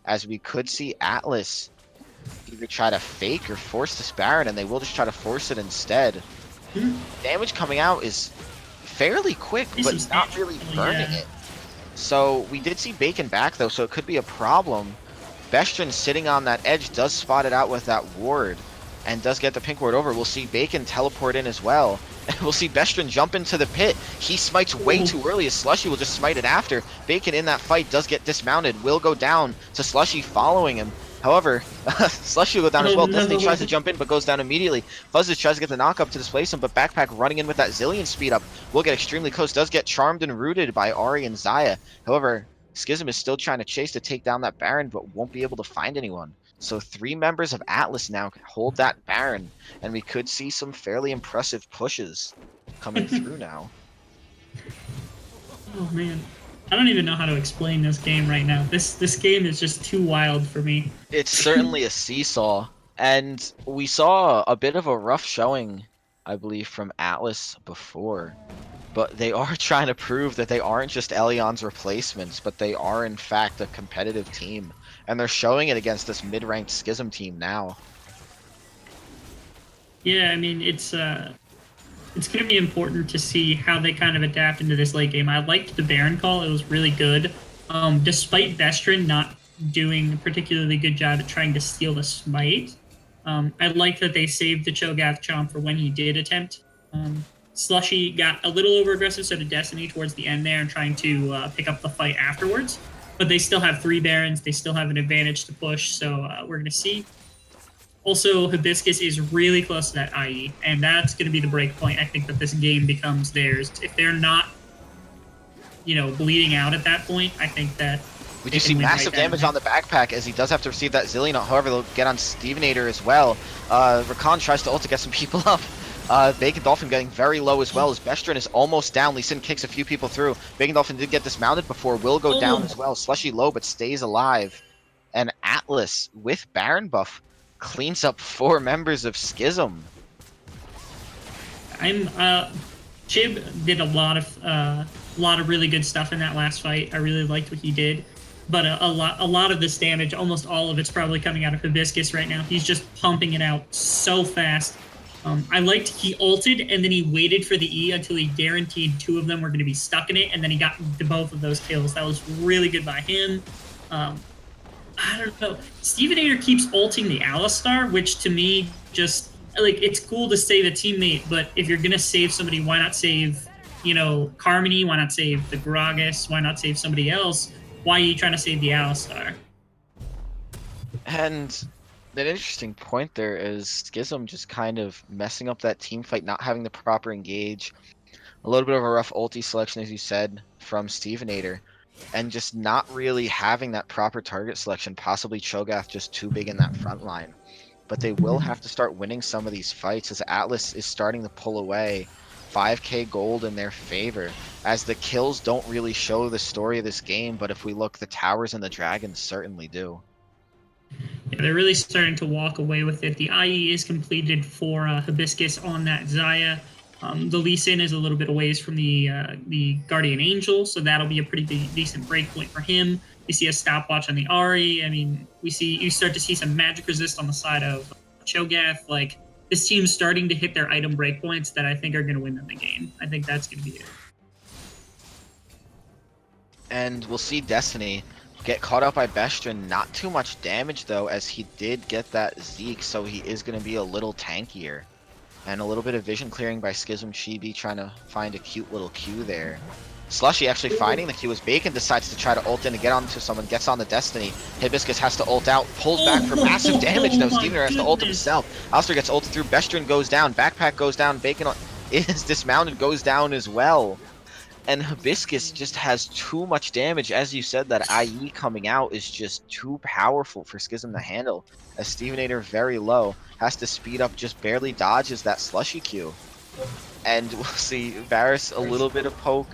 as we could see Atlas either try to fake or force this Baron, and they will just try to force it instead. Damage coming out is fairly quick, but not really burning it. So we did see Bacon back though, so it could be a problem. Bestrin sitting on that edge does spot it out with that ward, and does get the pink ward over. We'll see Bacon teleport in as well, And we'll see Bestrin jump into the pit. He smites way too early as Slushy will just smite it after. Bacon in that fight does get dismounted, will go down to Slushy following him. However, Slushy will go down as well. Destiny tries to jump in but goes down immediately. Fuzzes tries to get the knock up to displace him, but Backpack running in with that Zillion speed up will get extremely close. Does get charmed and rooted by Ari and Zaya. However, Schism is still trying to chase to take down that Baron, but won't be able to find anyone. So 3 members of Atlas now hold that Baron, and we could see some fairly impressive pushes coming through now. Oh man, I don't even know how to explain this game right now. This game is just too wild for me. It's certainly a seesaw, and we saw a bit of a rough showing, I believe, from Atlas before. But they are trying to prove that they aren't just Elion's replacements, but they are in fact a competitive team. And they're showing it against this mid-ranked Schism team now. Yeah, I mean, it's going to be important to see how they kind of adapt into this late game. I liked the Baron call. It was really good. Despite Bestrin not doing a particularly good job at trying to steal the smite, I like that they saved the Cho'Gath Chomp for when he did attempt. Slushy got a little over-aggressive, so did Destiny towards the end there and trying to pick up the fight afterwards. But they still have 3 Barons. They still have an advantage to push, so we're going to see. Also, Hibiscus is really close to that IE, and that's going to be the break point. I think that this game becomes theirs. If they're not, bleeding out at that point, I think that we do see massive damage on the Backpack as he does have to receive that Zillion. However, they'll get on Stevenator as well. Rakan tries to ult to get some people up. Bacon Dolphin getting very low as well as Bestrin is almost down. Lee Sin kicks a few people through. Bacon Dolphin did get dismounted before, will go down as well. Slushy low but stays alive. And Atlas with Baron buff cleans up 4 members of Schism. Chib did a lot of really good stuff in that last fight. I really liked what he did. But a lot of this damage, almost all of it's probably coming out of Hibiscus right now. He's just pumping it out so fast. I liked he ulted and then he waited for the E until he guaranteed 2 of them were going to be stuck in it, and then he got to both of those kills. That was really good by him. I don't know. Stevenator keeps ulting the Alistar, which to me just, it's cool to save a teammate, but if you're going to save somebody, why not save, Carmony? Why not save the Gragas? Why not save somebody else? Why are you trying to save the Alistar? And an interesting point there is Schism just kind of messing up that team fight, not having the proper engage. A little bit of a rough ulti selection, as you said, from Stevenator. And just not really having that proper target selection, possibly Cho'Gath just too big in that front line. But they will have to start winning some of these fights as Atlas is starting to pull away. 5k gold in their favor, as the kills don't really show the story of this game, but if we look, the towers and the dragons certainly do. Yeah, they're really starting to walk away with it. The IE is completed for Hibiscus on that Zaya. The Lee Sin is a little bit away from the Guardian Angel, so that'll be a pretty decent breakpoint for him. We see a stopwatch on the Ahri. I mean, you start to see some magic resist on the side of Cho'Gath. This team's starting to hit their item breakpoints that I think are going to win them the game. I think that's going to be it. And we'll see Destiny get caught up by Bestrin. Not too much damage though, as he did get that Zeke, so he is going to be a little tankier. And a little bit of vision clearing by Schism Chibi, trying to find a cute little Q there. Slushy actually finding the Q as Bacon decides to try to ult in and get onto someone, gets on the Destiny. Hibiscus has to ult out, pulls back for massive damage though. Stevenator has to ult himself. Alistair gets ulted through, Bestrin goes down, Backpack goes down, Bacon is dismounted, goes down as well. And Hibiscus just has too much damage. As you said, that IE coming out is just too powerful for Schism to handle. As Stevenator very low, has to speed up, just barely dodges that Slushy Q. And we'll see Varus a little bit of poke.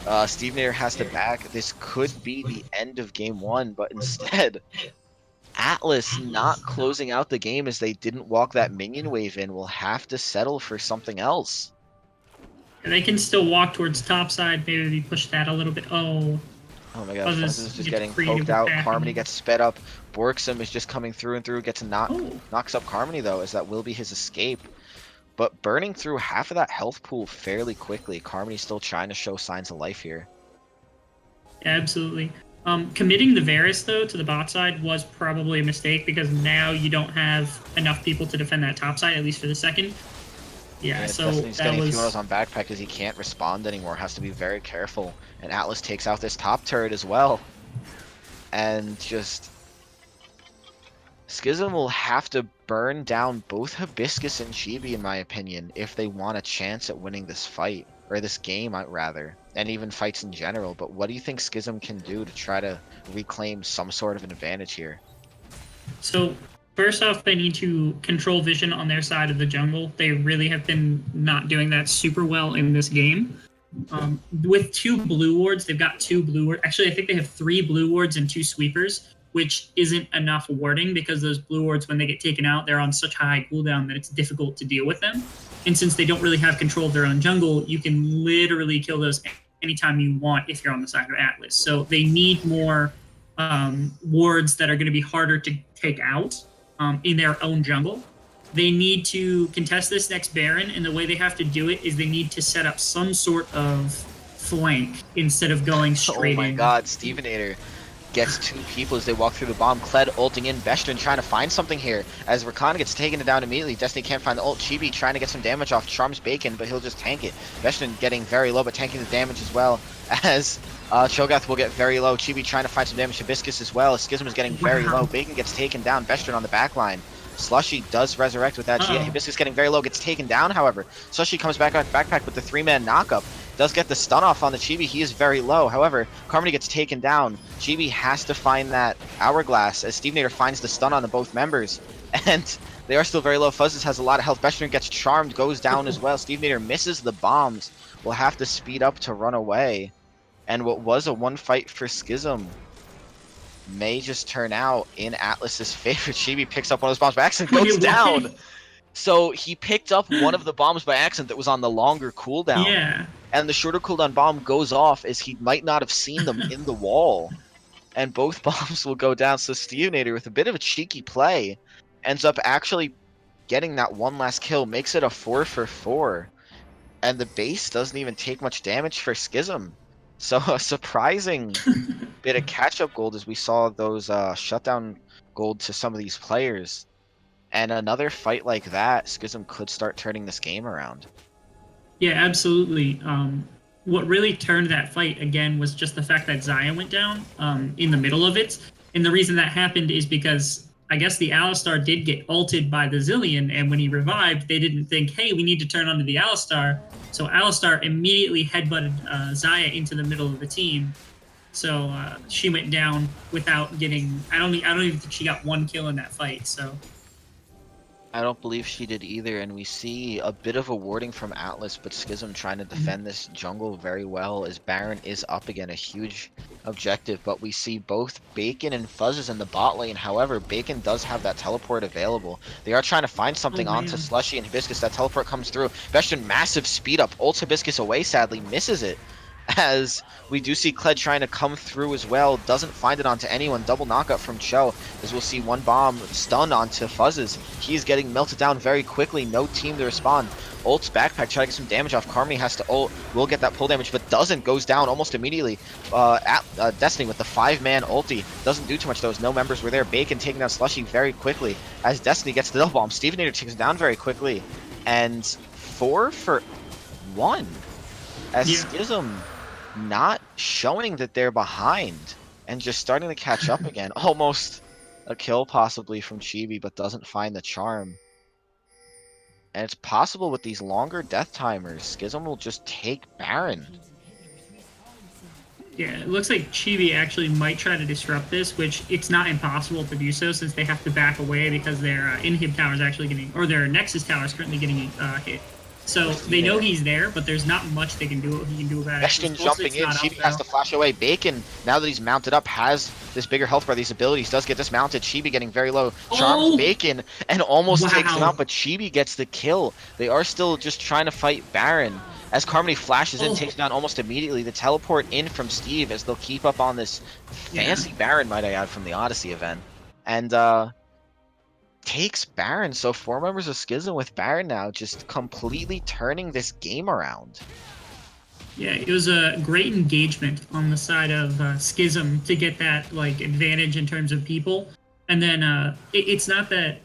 Stevenator has to back. This could be the end of game 1, but instead, Atlas not closing out the game as they didn't walk that minion wave in will have to settle for something else. And they can still walk towards top side, maybe push that a little bit. Oh my god, Fuzz is just getting poked out. Carmony gets sped up. Borksum is just coming through and through. Gets knocks up Carmony though, as that will be his escape. But burning through half of that health pool fairly quickly. Carmony's still trying to show signs of life here. Yeah, absolutely. Committing the Varus, though, to the bot side was probably a mistake, because now you don't have enough people to defend that top side, at least for the second. Yeah, so Destiny's that getting a few of was those on backpack because he can't respond anymore. Has to be very careful. And Atlas takes out this top turret as well. And just Schism will have to burn down both Hibiscus and Chibi, in my opinion, if they want a chance at winning this fight. Or this game, rather. And even fights in general. But what do you think Schism can do to try to reclaim some sort of an advantage here? So first off, they need to control vision on their side of the jungle. They really have been not doing that super well in this game. With 2 blue wards, they've got 2 blue wards. Actually, I think they have 3 blue wards and 2 sweepers, which isn't enough warding because those blue wards, when they get taken out, they're on such high cooldown that it's difficult to deal with them. And since they don't really have control of their own jungle, you can literally kill those anytime you want if you're on the side of Atlas. So they need more wards that are going to be harder to take out in their own jungle. They need to contest this next Baron, and the way they have to do it is they need to set up some sort of flank instead of going straight in. Oh my god, Stevenator gets 2 people as they walk through the bomb. Kled ulting in, Bestrin trying to find something here. As Rakan gets taken down immediately, Destiny can't find the ult. Chibi trying to get some damage off Charms Bacon, but he'll just tank it. Bestrin getting very low, but tanking the damage as well. As Cho'Gath will get very low. Chibi trying to find some damage. Hibiscus as well. Schism is getting very low. Bacon gets taken down. Bestrin on the back line. Slushy does resurrect with that. Hibiscus getting very low, gets taken down, however. Slushy comes back on backpack with the 3-man knockup. Does get the stun off on the Chibi. He is very low. However, Carmody gets taken down. Chibi has to find that hourglass as Stevenator finds the stun on the both members. And they are still very low. Fuzzes has a lot of health. Bestrin gets charmed, goes down as well. Stevenator misses the bombs. Will have to speed up to run away. And what was a 1 fight for Schism may just turn out in Atlas's favor. Chibi picks up one of those bombs by accident, goes down. So he picked up one of the bombs by accident that was on the longer cooldown. Yeah. And the shorter cooldown bomb goes off as he might not have seen them in the wall. And both bombs will go down. So Stevenator, with a bit of a cheeky play, ends up actually getting that one last kill. Makes it a 4 for 4. And the base doesn't even take much damage for Schism. So a surprising bit of catch-up gold as we saw those shutdown gold to some of these players. And another fight like that, Schism could start turning this game around. Yeah, absolutely. What really turned that fight, again, was just the fact that Xayah went down in the middle of it. And the reason that happened is because I guess the Alistar did get ulted by the Zillion, and when he revived, they didn't think, hey, we need to turn onto the Alistar. So Alistar immediately headbutted Xayah into the middle of the team. So she went down without getting... I don't even think she got 1 kill in that fight, so... I don't believe she did either, and we see a bit of a warding from Atlas, but Schism trying to defend this jungle very well as Baron is up again, a huge objective, but we see both Bacon and Fuzzes in the bot lane. However, Bacon does have that teleport available. They are trying to find something onto Slushy and Hibiscus. That teleport comes through. Bestrin, massive speed up, ults Hibiscus away, sadly, misses it. As we do see Kled trying to come through as well, doesn't find it onto anyone. Double knockup from Cho, as we'll see one bomb stun onto Fuzzes. He's getting melted down very quickly, no team to respond. Ult's backpack, try to get some damage off. Carmony has to ult, will get that pull damage, but doesn't, goes down almost immediately. Destiny with the 5-man ulti, doesn't do too much though, as no members were there. Bacon taking down Slushy very quickly, as Destiny gets the double bomb. Stevenator takes him down very quickly, and 4 for 1, as Schism not showing that they're behind and just starting to catch up again. Almost a kill possibly from Chibi, but doesn't find the charm. And it's possible with these longer death timers, Schism will just take Baron. Yeah, it looks like Chibi actually might try to disrupt this, which it's not impossible to do so since they have to back away because their inhib tower is actually getting, or their Nexus tower is currently getting hit. So they know he's there, but there's not much they can do. He can do about it. Bestrin jumping in, Chibi has to flash away. Bacon, now that he's mounted up, has this bigger health bar, these abilities, does get dismounted. Chibi getting very low, charms Bacon, and almost takes him out, but Chibi gets the kill. They are still just trying to fight Baron. As Carmody flashes in, takes him down almost immediately. The teleport in from Steve as they'll keep up on this fancy Baron, might I add, from the Odyssey event. And, takes Baron. So 4 members of Schism with Baron now, just completely turning this game around. Yeah, it was a great engagement on the side of Schism to get that like advantage in terms of people. And then it's not that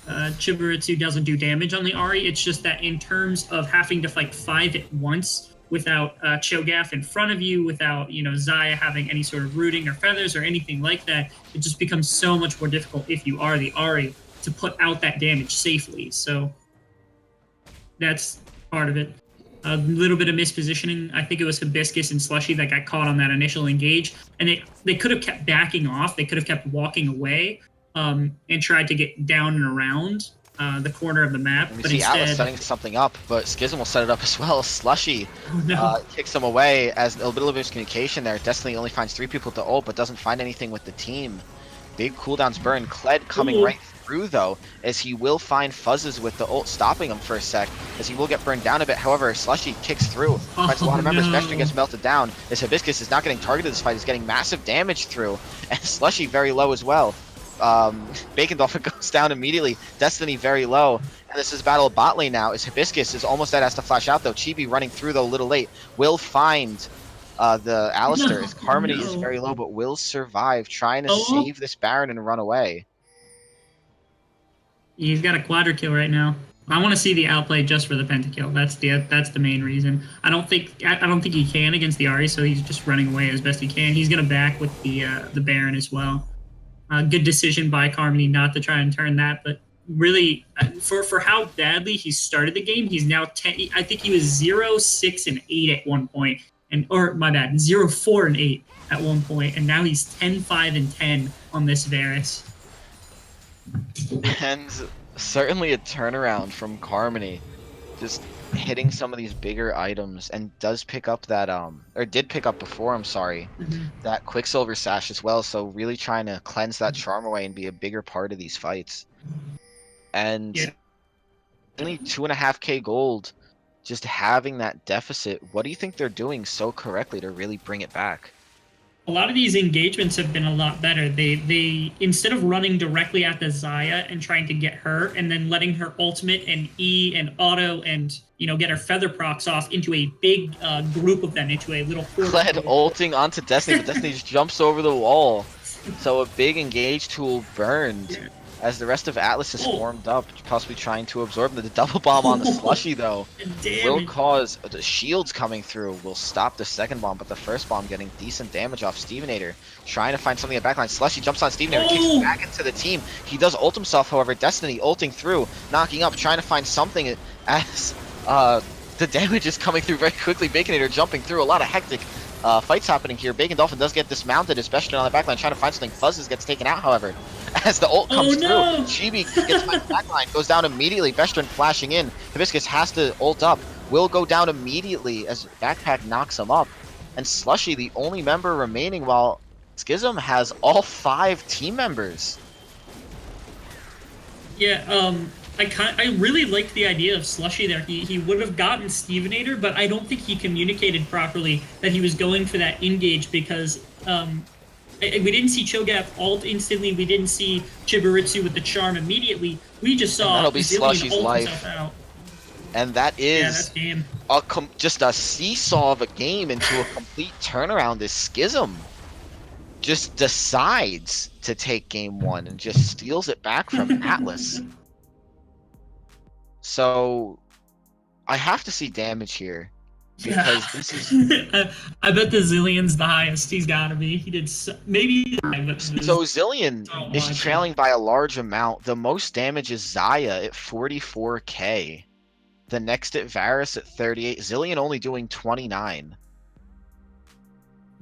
Chiburitsu doesn't do damage on the Ari. It's just that in terms of having to fight 5 at once without Cho'Gath in front of you, without Xayah having any sort of rooting or feathers or anything like that, it just becomes so much more difficult if you are the Ari to put out that damage safely. So that's part of it. A little bit of mispositioning. I think it was Hibiscus and Slushy that got caught on that initial engage, and they could have kept backing off. They could have kept walking away and tried to get down and around the corner of the map. And we but see instead, Atlas setting something up, but Schism will set it up as well. Slushy oh, no. kicks him away as a little bit of miscommunication there. Destiny only finds 3 people to ult, but doesn't find anything with the team. Big cooldowns burn. Kled coming right through, though, as he will find Fuzzes with the ult stopping him for a sec, as he will get burned down a bit. However, Slushy kicks through, finds a lot of members. Vestron gets melted down, as Hibiscus is not getting targeted this fight, is getting massive damage through, and Slushy very low as well. Bacon Dolphin goes down immediately. Destiny very low. And this is battle of bot lane now, as Hibiscus is almost dead, has to flash out though. Chibi running through though a little late. Will find the Alistar, as Harmony is very low, but will survive, trying to save this Baron and run away. He's got a quadra kill right now. I want to see the outplay just for the pentakill. That's the main reason. I don't think he can against the Ari, so he's just running away as best he can. He's gonna back with the Baron as well. Good decision by Harmony not to try and turn that, but really for how badly he started the game, he's now 10. I think he was 0-6-8 at one point, or my bad, 0-4-8 at one point, and now he's 10-5-10 on this Varus. And certainly a turnaround from Harmony, just hitting some of these bigger items, and does pick up that or did pick up before, I'm sorry, that Quicksilver Sash as well, so really trying to cleanse that charm away and be a bigger part of these fights. And only 2.5k gold, just having that deficit. What do you think they're doing so correctly to really bring it back? A lot of these engagements have been a lot better. They instead of running directly at the Xayah and trying to get her and then letting her ultimate and E and auto and get her feather procs off into a big group of them, into a little Kled ulting onto Destiny, but Destiny just jumps over the wall. So a big engage tool burned as the rest of Atlas is formed up, possibly trying to absorb the double bomb on the Slushy though. Will cause the shields coming through, will stop the second bomb, but the first bomb getting decent damage off Stevenator. Trying to find something at backline. Slushy jumps on Stevenator, kicks it back into the team. He does ult himself, however. Destiny ulting through, knocking up, trying to find something as the damage is coming through very quickly. Baconator jumping through, a lot of hectic fights happening here. Bacon Dolphin does get dismounted, especially on the backline, trying to find something. Fuzzes gets taken out, however, as the ult comes through. Chibi gets my backline, goes down immediately. Vestron flashing in. Hibiscus has to ult up. Will go down immediately as Backpack knocks him up. And Slushy, the only member remaining, while Schism has all 5 team members. Yeah, I really liked the idea of Slushy there. He would have gotten Stevenator, but I don't think he communicated properly that he was going for that engage because we didn't see Cho'Gath ult instantly. We didn't see Chiburitsu with the charm immediately. We just saw that'll be Slushy's ult life. Out. And that is that's game. Just a seesaw of a game into a complete turnaround. This Schism just decides to take game 1 and just steals it back from Atlas. So I have to see damage here because this is. I bet the Zillion's the highest. He's got to be. He did maybe. So Zillion is trailing by a large amount. The most damage is Xayah at 44k. The next at Varus at 38. Zillion only doing 29.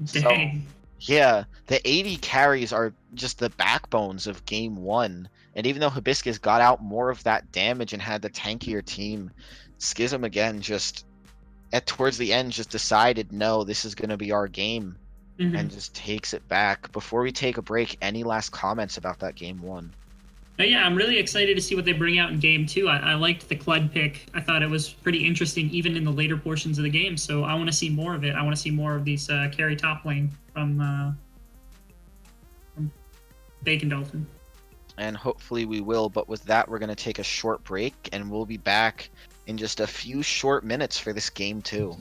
Dang. So, yeah, the 80 carries are just the backbones of game 1. And even though Hibiscus got out more of that damage and had the tankier team, Schism again just towards the end just decided, no, this is going to be our game, and just takes it back. Before we take a break, any last comments about that game 1? Yeah, I'm really excited to see what they bring out in game 2. I liked the Kled pick. I thought it was pretty interesting even in the later portions of the game, so I want to see more of it. I want to see more of these carry top lane from Bacon Dolphin. And hopefully we will, but with that we're going to take a short break and we'll be back in just a few short minutes for this game 2.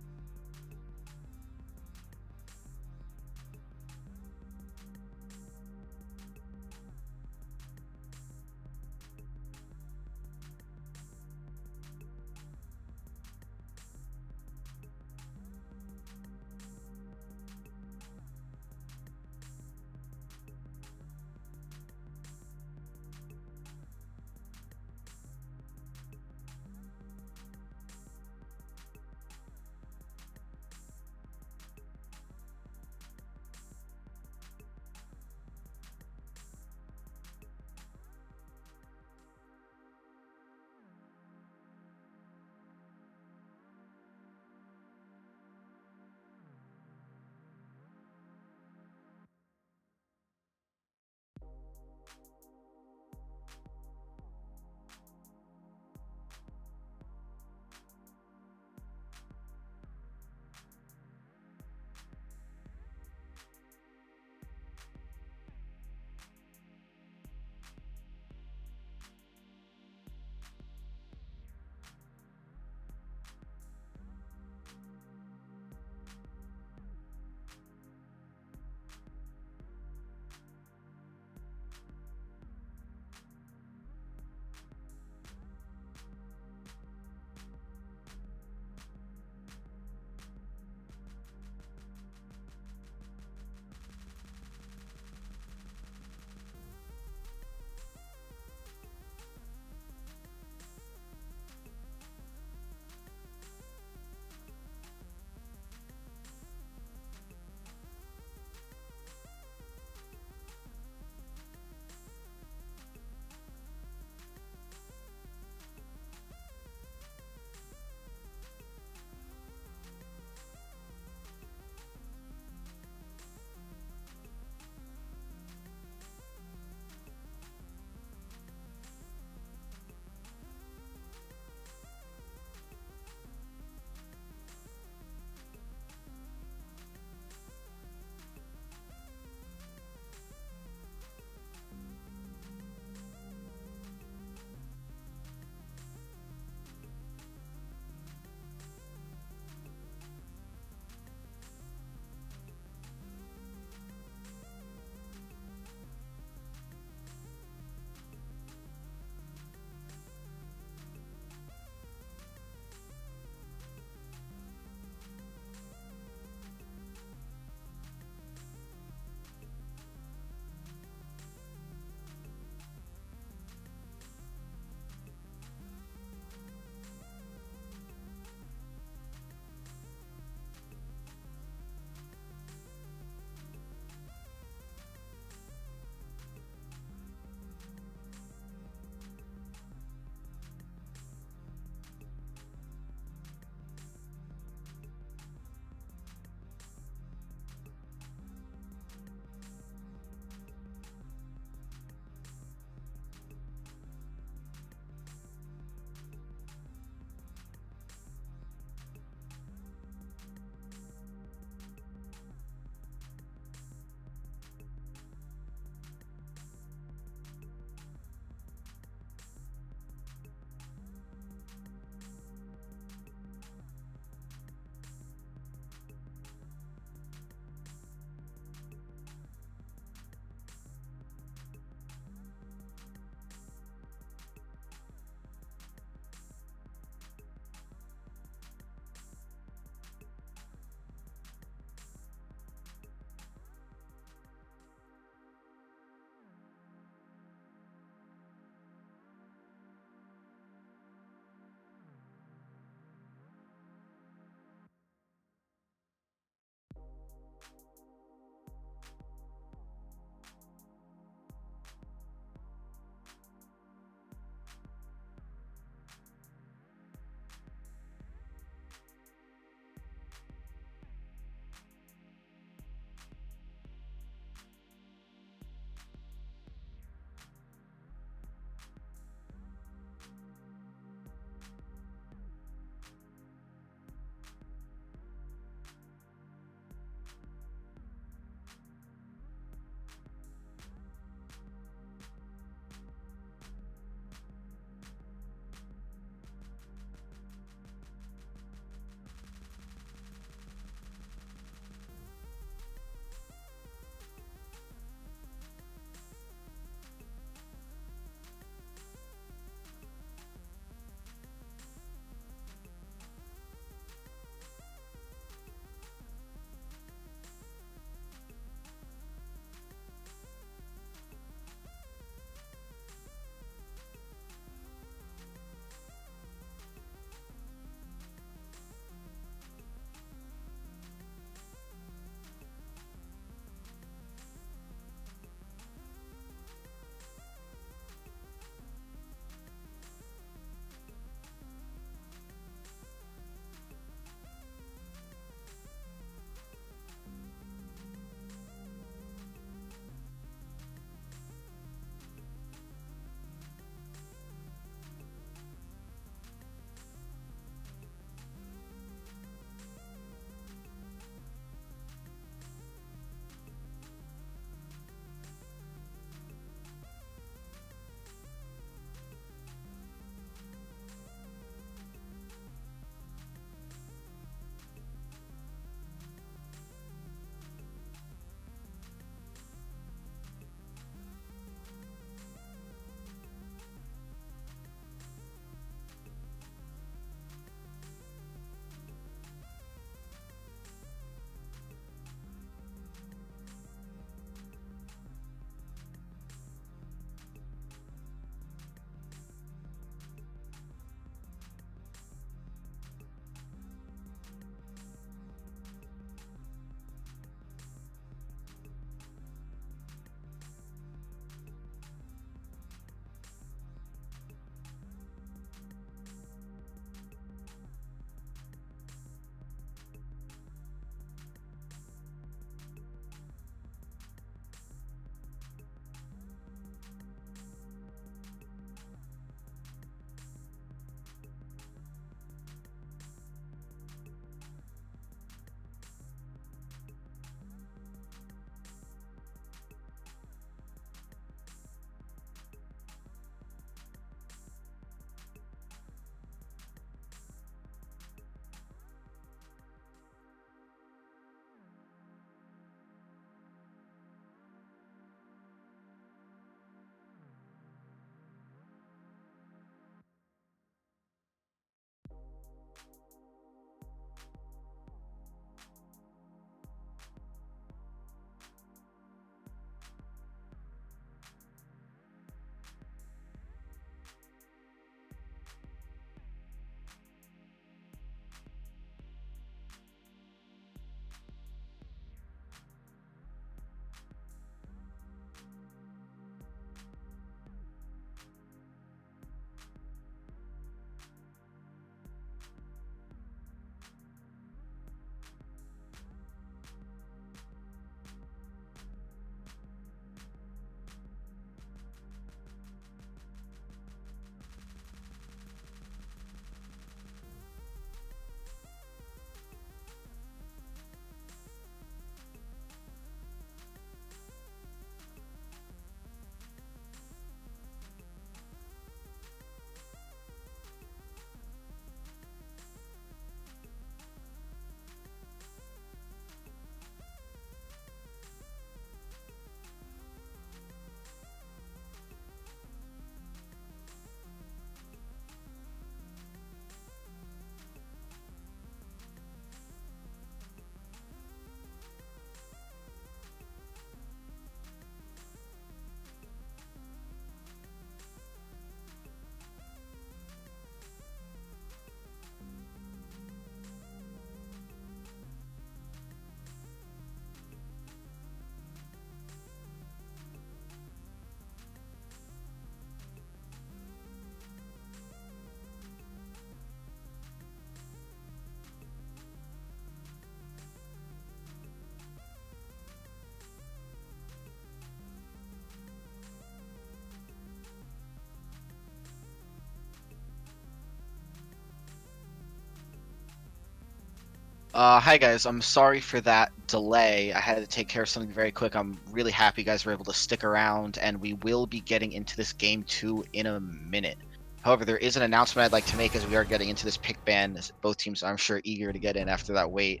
Hi guys, I'm sorry for that delay. I had to take care of something very quick. I'm really happy you guys were able to stick around, and we will be getting into this game 2 in a minute. However, there is an announcement I'd like to make as we are getting into this pick ban. As both teams, I'm sure, eager to get in after that wait.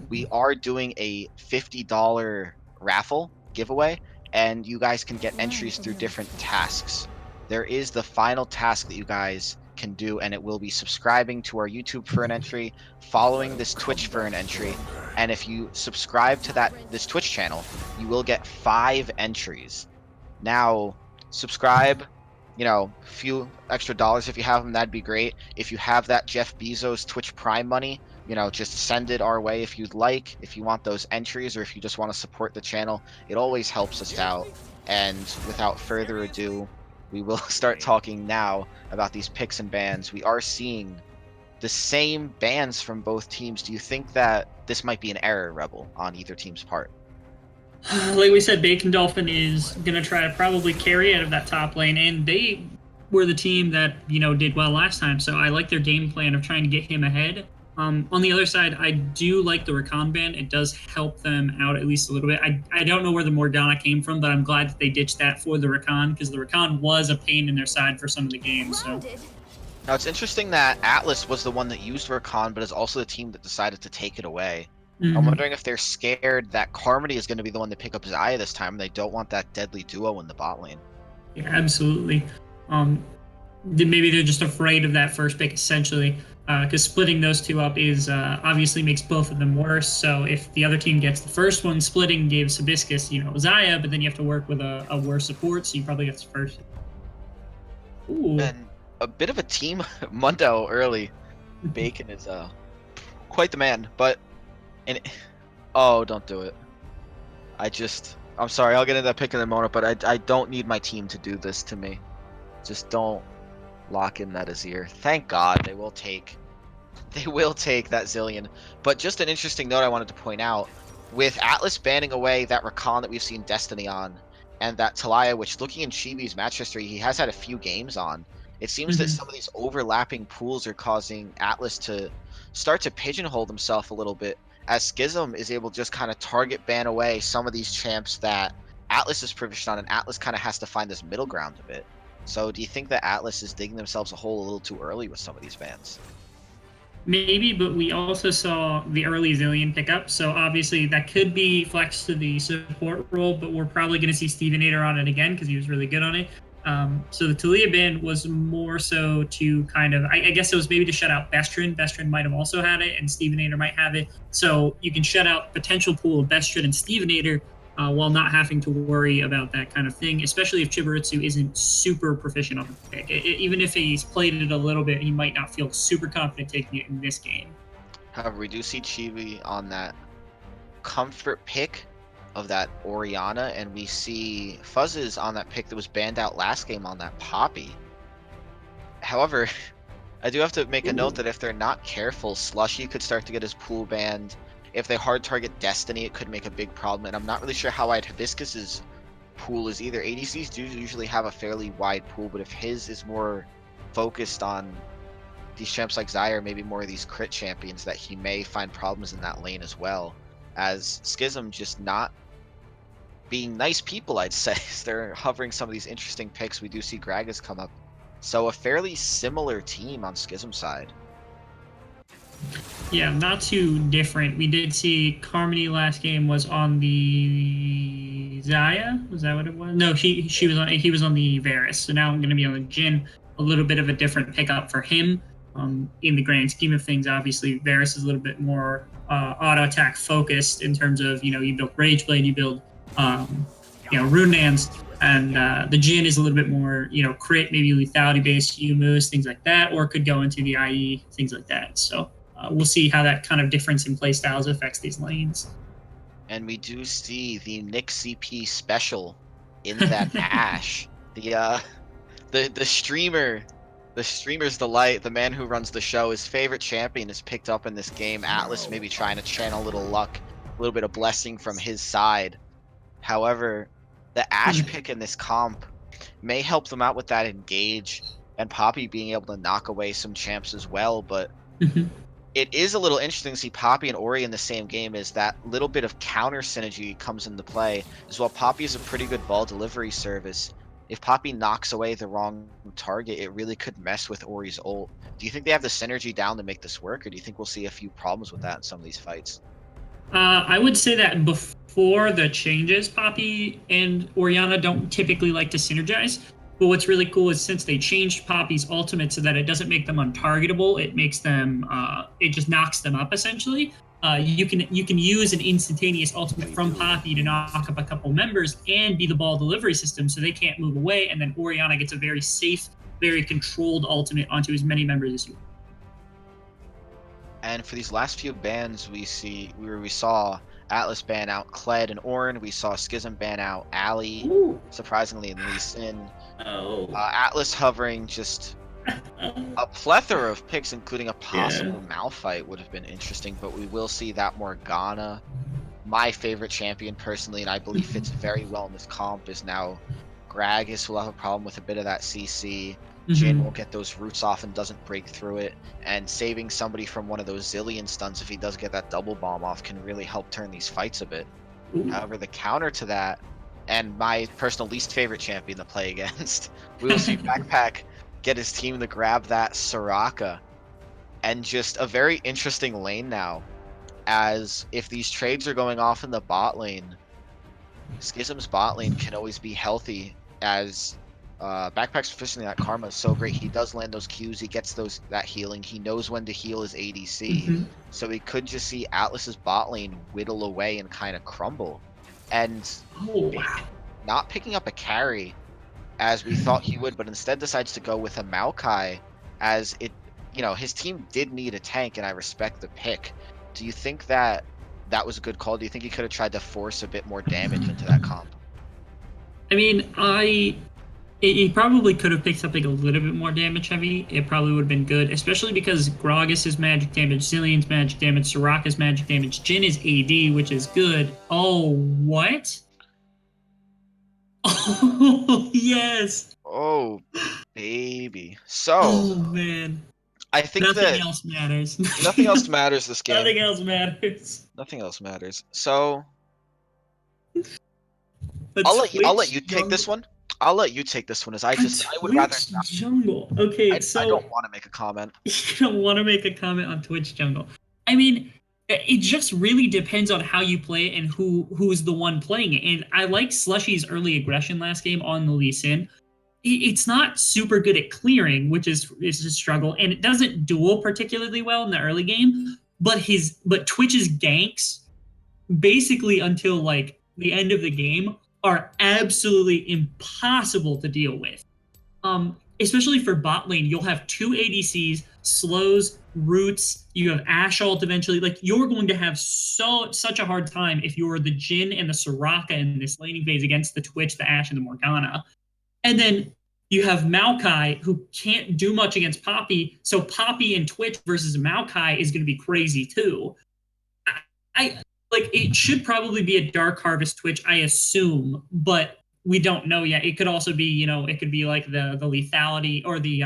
We are doing a $50 raffle giveaway, and you guys can get entries through different tasks. There is the final task that you guys can do, and it will be subscribing to our YouTube for an entry, following this Twitch for an entry, and if you subscribe to this Twitch channel, you will get 5 entries. Now, subscribe, a few extra dollars if you have them, that'd be great. If you have that Jeff Bezos Twitch Prime money, just send it our way if you'd like, if you want those entries, or if you just want to support the channel. It always helps us out. And without further ado, we will start talking now about these picks and bans. We are seeing the same bans from both teams. Do you think that this might be an error, Rebel, on either team's part? Like we said, Bacon Dolphin is going to try to probably carry out of that top lane, and they were the team that, did well last time, so I like their game plan of trying to get him ahead. On the other side, I do like the Rakan ban. It does help them out at least a little bit. I don't know where the Morgana came from, but I'm glad that they ditched that for the Rakan, because the Rakan was a pain in their side for some of the games. So. Now, it's interesting that Atlas was the one that used Rakan, but is also the team that decided to take it away. I'm wondering if they're scared that Carmody is going to be the one to pick up Xayah this time, and they don't want that deadly duo in the bot lane. Yeah, absolutely. Maybe they're just afraid of that first pick, essentially, because splitting those two up is obviously makes both of them worse. So if the other team gets the first one, splitting gives Hibiscus, Xayah, but then you have to work with a worse support, so you probably get the first. Ooh. And a bit of a team Mundo early. Bacon is quite the man, but oh, don't do it. I'm sorry, I'll get into that pick in a moment, but I don't need my team to do this to me. Just don't lock in that Azir. Thank God they will take that Zillion. But just an interesting note I wanted to point out, with Atlas banning away that Rakan that we've seen Destiny on, and that Talia, which looking in Chibi's match history, he has had a few games on. It seems that some of these overlapping pools are causing Atlas to start to pigeonhole himself a little bit, as Schism is able to just kind of target ban away some of these champs that Atlas is proficient on, and Atlas kind of has to find this middle ground a bit. So do you think that Atlas is digging themselves a hole a little too early with some of these bans? Maybe, but we also saw the early Zillion pickup, so obviously that could be flexed to the support role, but we're probably going to see Stevenator on it again because he was really good on it. So the Talia ban was more so to kind of, I guess it was maybe to shut out Bestrin. Bestrin might have also had it, and Stevenator might have it. So you can shut out potential pool of Bestrin and Stevenator while not having to worry about that kind of thing, especially if Chiburitsu isn't super proficient on the pick. Even if he's played it a little bit, he might not feel super confident taking it in this game. However, we do see Chibi on that comfort pick of that Orianna, and we see Fuzzes on that pick that was banned out last game on that Poppy. However, I do have to make a note that if they're not careful, Slushy could start to get his pool banned. If they hard target Destiny, it could make a big problem, and I'm not really sure how wide Hibiscus's pool is either. ADCs do usually have a fairly wide pool, but if his is more focused on these champs like Xayah, or maybe more of these crit champions, that he may find problems in that lane as well, as Schism just not being nice people, I'd say. They're hovering some of these interesting picks. We do see Gragas come up. So a fairly similar team on Schism side. Yeah, not too different. We did see Carmody last game was on the Xayah. Was that what it was? No, he was on the Varus. So now I'm going to be on the Jhin. A little bit of a different pickup for him. In the grand scheme of things, obviously Varus is a little bit more auto attack focused in terms of you build Rageblade, you build Runans, and the Jhin is a little bit more crit, maybe lethality based moves, things like that, or it could go into the IE, things like that. So. We'll see how that kind of difference in playstyles affects these lanes. And we do see the Nick CP special in that Ashe. The streamer's delight, the man who runs the show, his favorite champion is picked up in this game. Atlas maybe trying to channel a little luck, a little bit of blessing from his side. However, the Ashe pick in this comp may help them out with that engage, and Poppy being able to knock away some champs as well, but It is a little interesting to see Poppy and Ori in the same game, is that little bit of counter synergy comes into play. As well, Poppy is a pretty good ball delivery service. If Poppy knocks away the wrong target, it really could mess with Ori's ult. Do you think they have the synergy down to make this work, or do you think we'll see a few problems with that in some of these fights? I would say that before the changes, Poppy and Oriana don't typically like to synergize. But what's really cool is since they changed Poppy's ultimate so that it doesn't make them untargetable, it makes them, it just knocks them up essentially. You can use an instantaneous ultimate from Poppy to knock up a couple members and be the ball delivery system, so they can't move away. And then Oriana gets a very safe, very controlled ultimate onto as many members as you. And for these last few bans, we saw Atlas ban out Kled and Ornn. We saw Schism ban out Ali, surprisingly, in Lee Sin. Atlas hovering, just a plethora of picks, including a possible Malphite would have been interesting, but we will see that Morgana, my favorite champion personally, and I believe fits very well in this comp, is now Gragas will have a problem with a bit of that CC. Jhin won't get those roots off and doesn't break through it, and saving somebody from one of those zillion stuns if he does get that double bomb off can really help turn these fights a bit. However, the counter to that, and my personal least favorite champion to play against, we will see Backpack get his team to grab that Soraka, and just a very interesting lane now, as if these trades are going off in the bot lane, Schism's bot lane can always be healthy, as Backpack's proficiency that Karma is so great. He does land those Qs, he gets that healing, he knows when to heal his ADC. So we could just see Atlas's bot lane whittle away and kind of crumble. And not picking up a carry as we thought he would, but instead decides to go with a Maokai, as it, his team did need a tank, and I respect the pick. Do you think that was a good call? Do you think he could have tried to force a bit more damage into that comp? I mean, he probably could have picked something a little bit more damage heavy. It probably would have been good, especially because Gragas is magic damage, Zillion's magic damage, Soraka's magic damage, Jhin is AD, which is good. Oh, what? Oh, yes. Oh, baby. So, oh man, I think nothing else matters. Nothing else matters this game. Nothing else matters. Nothing else matters. So, A I'll let you Twitch take this one. I'll let you take this one, as I would rather not. Jungle. Okay, I don't want to make a comment. You don't want to make a comment on Twitch Jungle. I mean, it just really depends on how you play it and who's the one playing it. And I like Slushy's early aggression last game on the Lee Sin. It's not super good at clearing, which is a struggle, and it doesn't duel particularly well in the early game. But Twitch's ganks, basically until like the end of the game, are absolutely impossible to deal with. Especially for bot lane, you'll have two ADCs, slows, roots, you have Ashe ult eventually. Like, you're going to have such a hard time if you're the Jhin and the Soraka in this laning phase against the Twitch, the Ashe, and the Morgana. And then you have Maokai, who can't do much against Poppy, so Poppy and Twitch versus Maokai is going to be crazy too. It should probably be a Dark Harvest Twitch, I assume, but we don't know yet. It could also be, it could be like the lethality, or the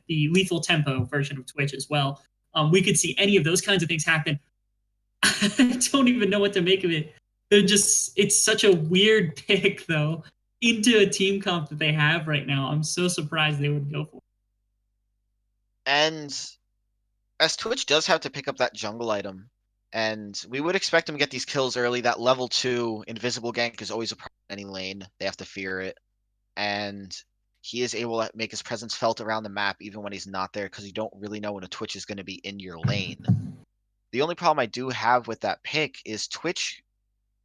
lethal tempo version of Twitch as well. We could see any of those kinds of things happen. I don't even know what to make of it. It's such a weird pick, though, into a team comp that they have right now. I'm so surprised they would go for it. And as Twitch does have to pick up that jungle item, and we would expect him to get these kills early. That level 2 invisible gank is always a problem in any lane. They have to fear it. And he is able to make his presence felt around the map even when he's not there, because you don't really know when a Twitch is going to be in your lane. The only problem I do have with that pick is Twitch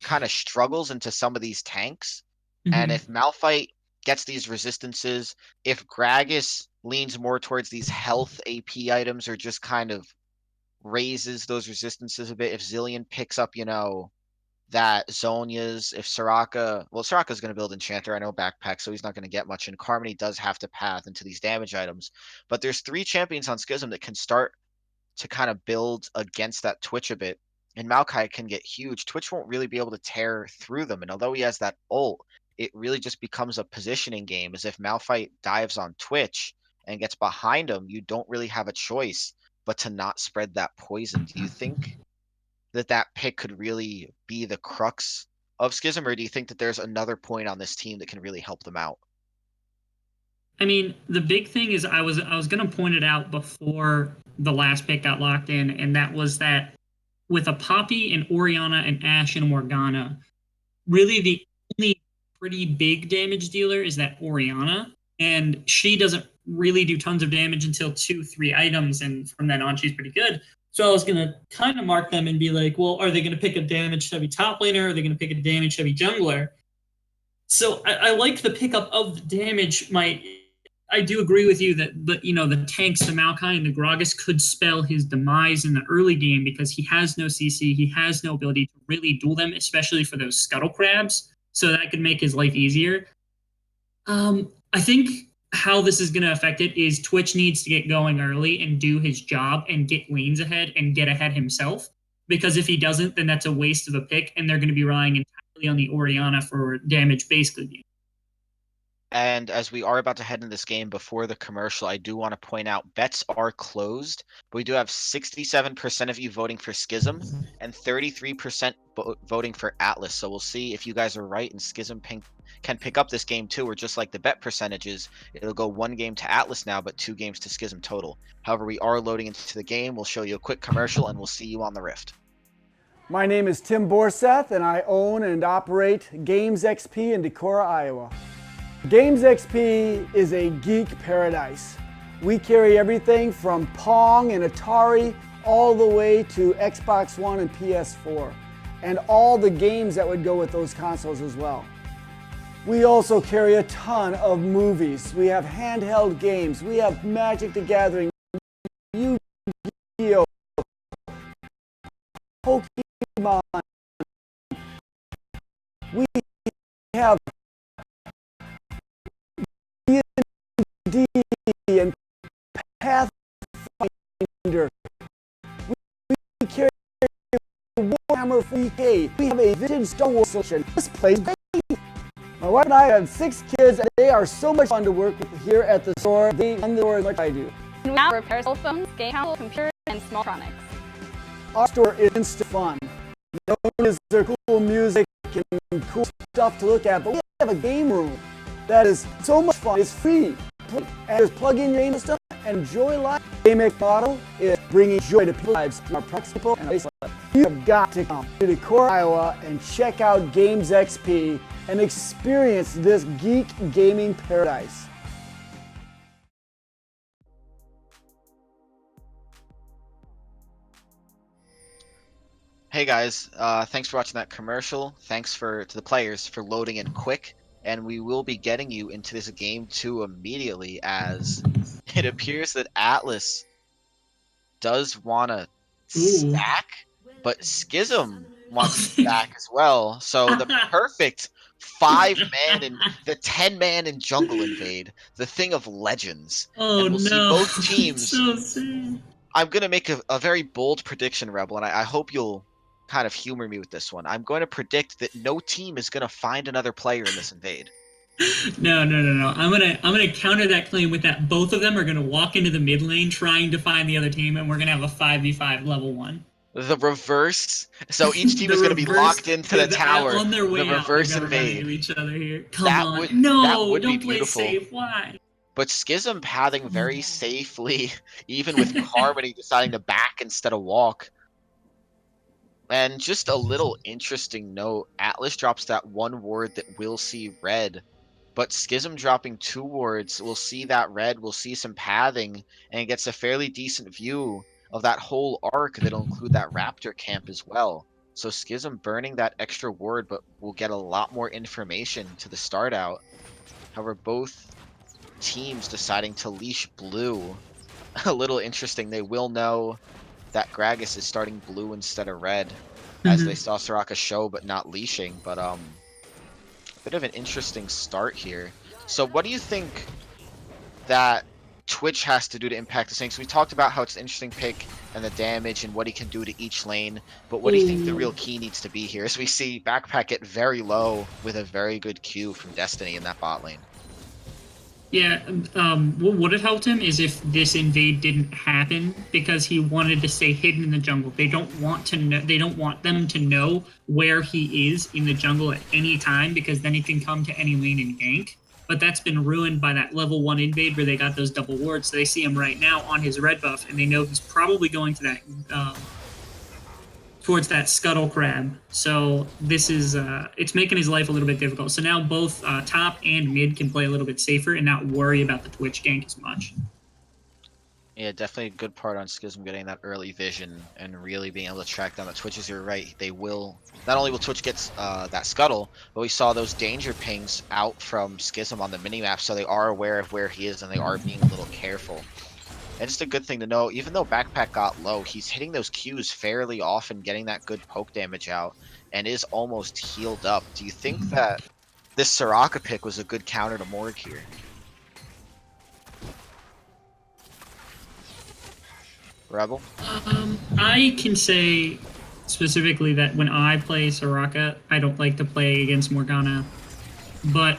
kind of struggles into some of these tanks. And if Malphite gets these resistances, if Gragas leans more towards these health AP items, or just kind of raises those resistances a bit, if Zillion picks up, that Zhonya's, if Soraka's going to build Enchanter, I know Backpack, so he's not going to get much, and Carmony does have to path into these damage items. But there's 3 champions on Schism that can start to kind of build against that Twitch a bit, and Maokai can get huge. Twitch won't really be able to tear through them, and although he has that ult, it really just becomes a positioning game, as if Malphite dives on Twitch and gets behind him, you don't really have a choice but to not spread that poison. Do you think that that pick could really be the crux of Schism, or do you think that there's another point on this team that can really help them out? I mean, the big thing is I was gonna point it out before the last pick got locked in, and that was that with a Poppy and Orianna and Ashe and Morgana, really the only pretty big damage dealer is that Orianna, and she doesn't really do tons of damage until 2, 3 items, and from then on she's pretty good. So I was gonna kind of mark them and be like, well, are they gonna pick a damage heavy top laner? Or are they gonna pick a damage heavy jungler? So I like the pickup of the damage. I do agree with you that the tanks, the Maokai and the Gragas could spell his demise in the early game because he has no CC, he has no ability to really duel them, especially for those scuttle crabs. So that could make his life easier. I think how this is going to affect it is Twitch needs to get going early and do his job and get lanes ahead and get ahead himself. Because if he doesn't, then that's a waste of a pick, and they're going to be relying entirely on the Orianna for damage basically. And as we are about to head in this game before the commercial, I do want to point out bets are closed, but we do have 67% of you voting for Schism and 33% voting for Atlas. So we'll see if you guys are right and Schism can pick up this game too, or just like the bet percentages, it'll go 1 game to Atlas now, but 2 games to Schism total. However, we are loading into the game. We'll show you a quick commercial and we'll see you on the Rift. My name is Tim Borseth, and I own and operate Games XP in Decorah, Iowa. Games XP is a geek paradise. We carry everything from Pong and Atari all the way to Xbox One and PS4, and all the games that would go with those consoles as well. We also carry a ton of movies. We have handheld games. We have Magic the Gathering, Yu-Gi-Oh, Pokemon. We have D and Pathfinder. We carry Warhammer 3K. We have a vintage Star Wars selection. This plays great. My wife and I have 6 kids, and they are so much fun to work with here at the store. They run the store as much as I do. We now repair cell phones, game consoles, computers, and small electronics. Our store is instant fun. Not only is there cool music and cool stuff to look at, but we have a game room that is so much fun. It's free. And just plug in your game system and enjoy life. GameX model is bringing joy to people's lives through our practical and isolate. You have got to come to Decorah, Iowa, and check out Games XP and experience this geek gaming paradise. Hey guys, thanks for watching that commercial. Thanks to the players for loading in quick. And we will be getting you into this game 2 immediately, as it appears that Atlas does want to stack, but Schism wants to stack as well. So the perfect 5-man and the 10-man in jungle invade, the thing of legends. Oh, and we'll see no. both teams. So sad. I'm going to make a very bold prediction, Rebel, and I hope you'll kind of humor me with this one. I'm going to predict that no team is going to find another player in this invade. No. I'm gonna counter that claim with that both of them are gonna walk into the mid lane trying to find the other team, and we're gonna have a 5v5 level 1. The reverse. So each team is going to be locked into the tower. On their way the reverse out, invade. Into each other here. Come on. That No, would don't be play beautiful. safe. Why? But Schism pathing very safely, even with Harmony deciding to back instead of walk. And just a little interesting note, Atlas drops that 1 ward that will see red, but Schism dropping 2 wards, we'll see that red, we'll see some pathing, and it gets a fairly decent view of that whole arc that'll include that Raptor camp as well. So Schism burning that extra ward, but we'll get a lot more information to the start out. However, both teams deciding to leash blue. A little interesting, they will know that Gragas is starting blue instead of red, as they saw Soraka show but not leashing. But bit of an interesting start here. So what do you think that Twitch has to do to impact this thing? So we talked about how it's an interesting pick and the damage and what he can do to each lane, but what do you think the real key needs to be here? As we see Backpack get very low with a very good Q from Destiny in that bot lane. Yeah, what would have helped him is if this invade didn't happen because he wanted to stay hidden in the jungle. They don't want to know. They don't want them to know where he is in the jungle at any time because then he can come to any lane and gank. But that's been ruined by that level 1 invade where they got those double wards. So they see him right now on his red buff, and they know he's probably going to that towards that scuttle crab. So this is it's making his life a little bit difficult. So now both top and mid can play a little bit safer and not worry about the Twitch gank as much. Yeah, definitely a good part on Schism getting that early vision and really being able to track down the Twitches. You're right. They will not only will Twitch get that scuttle, but we saw those danger pings out from Schism on the minimap, so they are aware of where he is and they are being a little careful. And just a good thing to know, even though Backpack got low, he's hitting those Qs fairly often, getting that good poke damage out, and is almost healed up. Do you think that this Soraka pick was a good counter to Morg here? Rebel? I can say specifically that when I play Soraka, I don't like to play against Morgana, but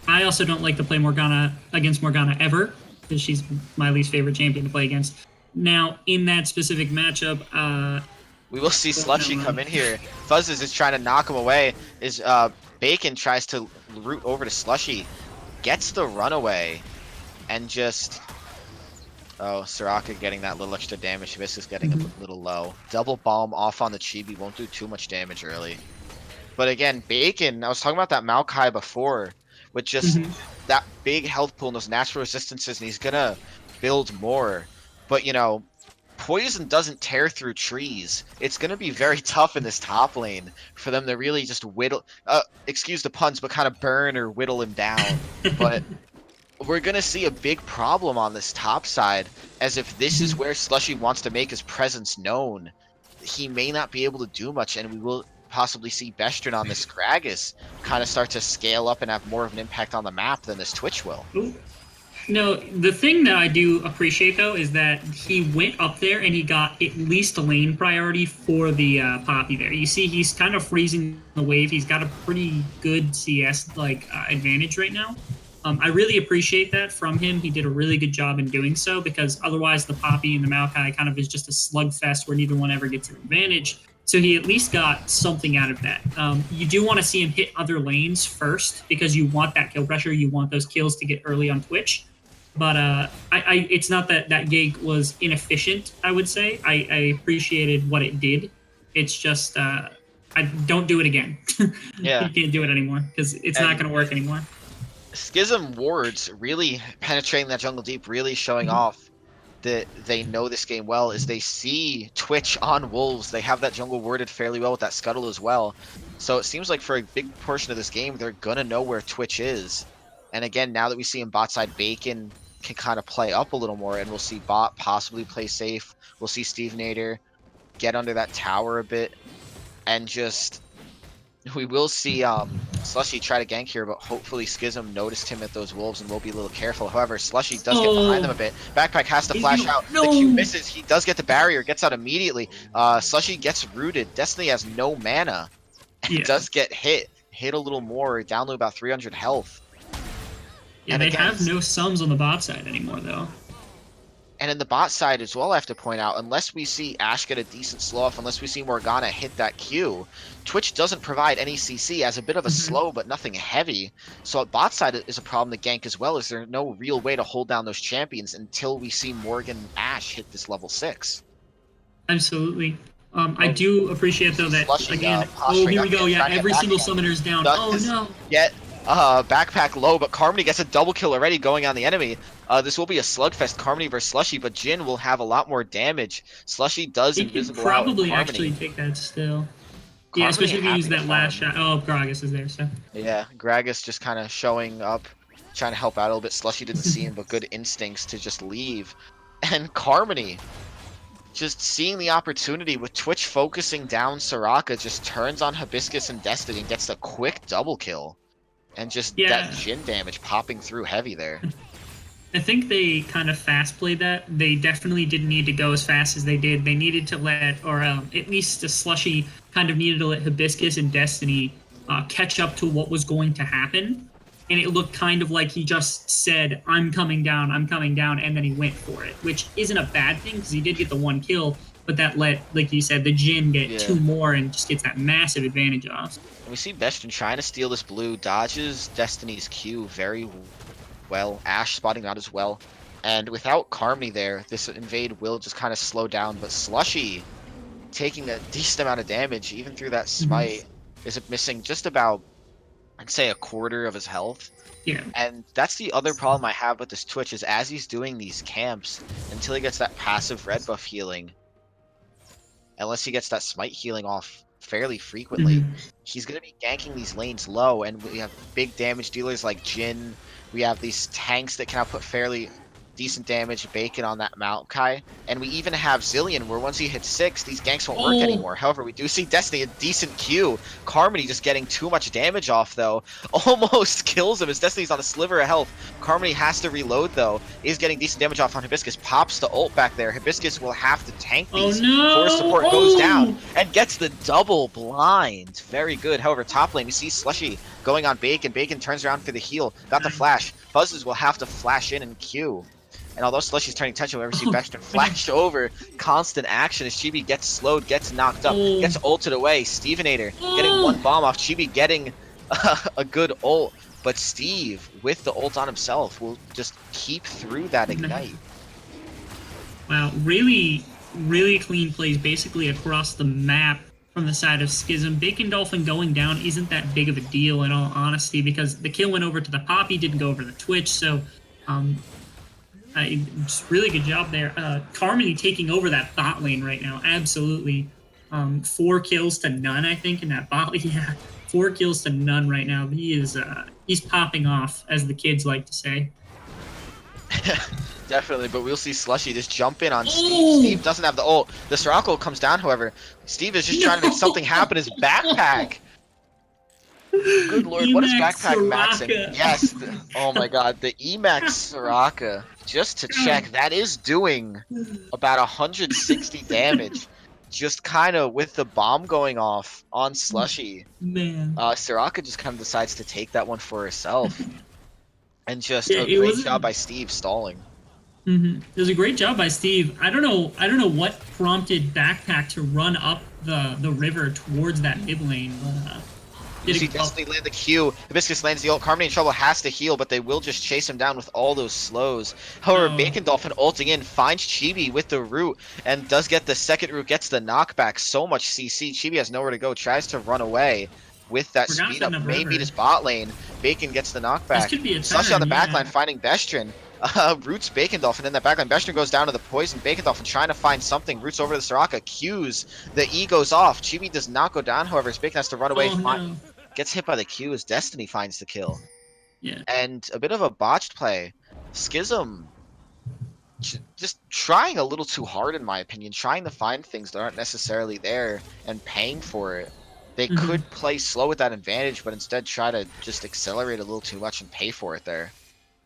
I also don't like to play Morgana against Morgana ever, because she's my least favorite champion to play against. Now, in that specific matchup, we will see Slushy come in here. Fuzzes is trying to knock him away. Bacon tries to root over to Slushy, gets the runaway, and just... Oh, Soraka getting that little extra damage. Hibiscus getting a little low. Double bomb off on the Chibi won't do too much damage early. But again, Bacon, I was talking about that Maokai before, with just that big health pool and those natural resistances, and he's gonna build more. But, you know, poison doesn't tear through trees. It's gonna be very tough in this top lane for them to really just whittle, excuse the puns, but kind of burn or whittle him down. But we're gonna see a big problem on this top side, as if this is where Slushy wants to make his presence known. He may not be able to do much, and we will possibly see Bestron on this Gragas kind of start to scale up and have more of an impact on the map than this Twitch will. No, the thing that I do appreciate, though, is that he went up there and he got at least a lane priority for the Poppy there. You see, he's kind of freezing the wave. He's got a pretty good CS advantage right now. I really appreciate that from him. He did a really good job in doing so, because otherwise the Poppy and the Maokai kind of is just a slugfest where neither one ever gets an advantage. So he at least got something out of that. You do want to see him hit other lanes first, because you want that kill pressure. You want those kills to get early on Twitch. But it's not that that gank was inefficient, I would say. I appreciated what it did. It's just, I don't do it again. Yeah. You can't do it anymore, because it's not going to work anymore. Schism wards really penetrating that jungle deep, really showing off that they know this game well, is they see Twitch on Wolves. They have that jungle warded fairly well with that scuttle as well. So it seems like for a big portion of this game, they're gonna know where Twitch is. And again, now that we see him bot side, Bacon can kind of play up a little more, and we'll see bot possibly play safe. We'll see Steve Nader get under that tower a bit, and just... We will see Slushy try to gank here, but hopefully Schism noticed him at those wolves and will be a little careful. However, Slushy does get behind them a bit. Backpack has to flash out. The Q misses. He does get the barrier, gets out immediately. Slushy gets rooted. Destiny has no mana and does get hit a little more, down to about 300 health. Yeah, and they have no sums on the bot side anymore, though. And in the bot side as well, I have to point out, unless we see Ashe get a decent slow off, unless we see Morgana hit that Q, Twitch doesn't provide any CC as a bit of a slow, but nothing heavy. So at bot side is a problem to gank as well, as there's no real way to hold down those champions until we see Morgan Ashe hit this level 6. Absolutely. I do appreciate, though, that, Slushy, again, here we go, yeah, every single summoner's down. Oh, no. Yet, Backpack low, but Carmody gets a double kill already going on the enemy. This will be a slugfest, Carmody versus Slushy, but Jin will have a lot more damage. Slushy does invisible out. He can probably actually take that still. Carmody, yeah, especially if you use that last shot. Oh, Gragas is there, so. Yeah, Gragas just kind of showing up, trying to help out a little bit. Slushy didn't see him, but good instincts to just leave. And Carmody, just seeing the opportunity with Twitch focusing down Soraka, just turns on Hibiscus and Destiny and gets a quick double kill. And just that Jin damage popping through heavy there. I think they kind of fast played that. They definitely didn't need to go as fast as they did. They needed to let, or at least the Slushy kind of needed to let Hibiscus and Destiny catch up to what was going to happen. and it looked kind of like he just said, I'm coming down, and then he went for it, which isn't a bad thing because he did get the 1 kill, but that let, like you said, the Jin get 2 more and just gets that massive advantage off. And we see Bestron trying to steal this blue, dodges Destiny's Q very well, Ash spotting out as well, and without Carmony there, this invade will just kind of slow down, but Slushy taking a decent amount of damage, even through that smite, is missing just about, I'd say, a quarter of his health. Yeah. And that's the other problem I have with this Twitch, is as he's doing these camps, until he gets that passive red buff healing, unless he gets that smite healing off fairly frequently, he's going to be ganking these lanes low, and we have big damage dealers like Jin, we have these tanks that can output fairly decent damage, Bacon on that Maokai, and we even have Zillion, where once he hits 6, these ganks won't work anymore. However, we do see Destiny, a decent Q. Carmony just getting too much damage off, though. Almost kills him as Destiny's on a sliver of health. Carmony has to reload, though. Is getting decent damage off on Hibiscus. Pops the ult back there. Hibiscus will have to tank these. Force support goes down and gets the double blind. Very good. However, top lane, we see Slushy going on Bacon. Bacon turns around for the heal. Got the flash. Fuzzes will have to flash in and Q. And although Slushy's turning attention, whenever we see Bestron flash over, constant action as Chibi gets slowed, gets knocked up, gets ulted away. Stevenator getting 1 bomb off, Chibi getting a good ult, but Steve, with the ult on himself, will just keep through that ignite. Wow, really, really clean plays basically across the map from the side of Schism. Bacon Dolphin going down isn't that big of a deal in all honesty, because the kill went over to the Poppy, didn't go over the Twitch, so just really good job there. Carmony taking over that bot lane right now, absolutely. 4 kills to none, I think, in that bot lane. Yeah, 4 kills to none right now. He is he's popping off, as the kids like to say. Definitely, but we'll see Slushy just jump in on Steve. Steve doesn't have the ult. The Soraka comes down, however. Steve is just trying to make something happen. His backpack. Good lord, what is backpack maxing? Yes, oh my god, the Emax Soraka. Just to check, that is doing about 160 damage. Just kind of with the bomb going off on Slushy. Man. Soraka just kind of decides to take that one for herself. And just a great job by Steve stalling. It was a great job by Steve. I don't know what prompted Backpack to run up the river towards that mid lane. You see Destiny land the Q, Hibiscus lands the ult, Carmony in trouble, has to heal, but they will just chase him down with all those slows. However, Bacon Dolphin ulting in, finds Chibi with the root, and does get the second root, gets the knockback, so much CC, Chibi has nowhere to go, tries to run away with that speed up, maybe his bot lane, Bacon gets the knockback. Slushy on the backline finding Bestron. Roots Bacon Dolphin in that backline. Bestron goes down to the poison. Bacon Dolphin trying to find something. Roots over to the Soraka. Q's. The E goes off. Chibi does not go down, however. His Bacon has to run away. Gets hit by the Q as Destiny finds the kill. Yeah. And a bit of a botched play. Schism just trying a little too hard, in my opinion. Trying to find things that aren't necessarily there and paying for it. They could play slow with that advantage, but instead try to just accelerate a little too much and pay for it there.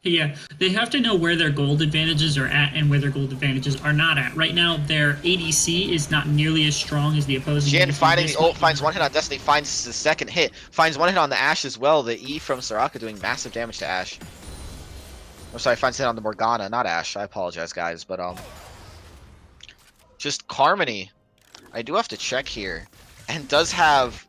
Yeah, they have to know where their gold advantages are at and where their gold advantages are not at. Right now, their ADC is not nearly as strong as the opposing. Jin finding the ult, finds 1 hit on Destiny, finds the second hit, finds 1 hit on the Ashe as well. The E from Soraka doing massive damage to Ashe. I'm sorry, finds a hit on the Morgana, not Ashe. I apologize, guys, but just Carmony. I do have to check here, and does have.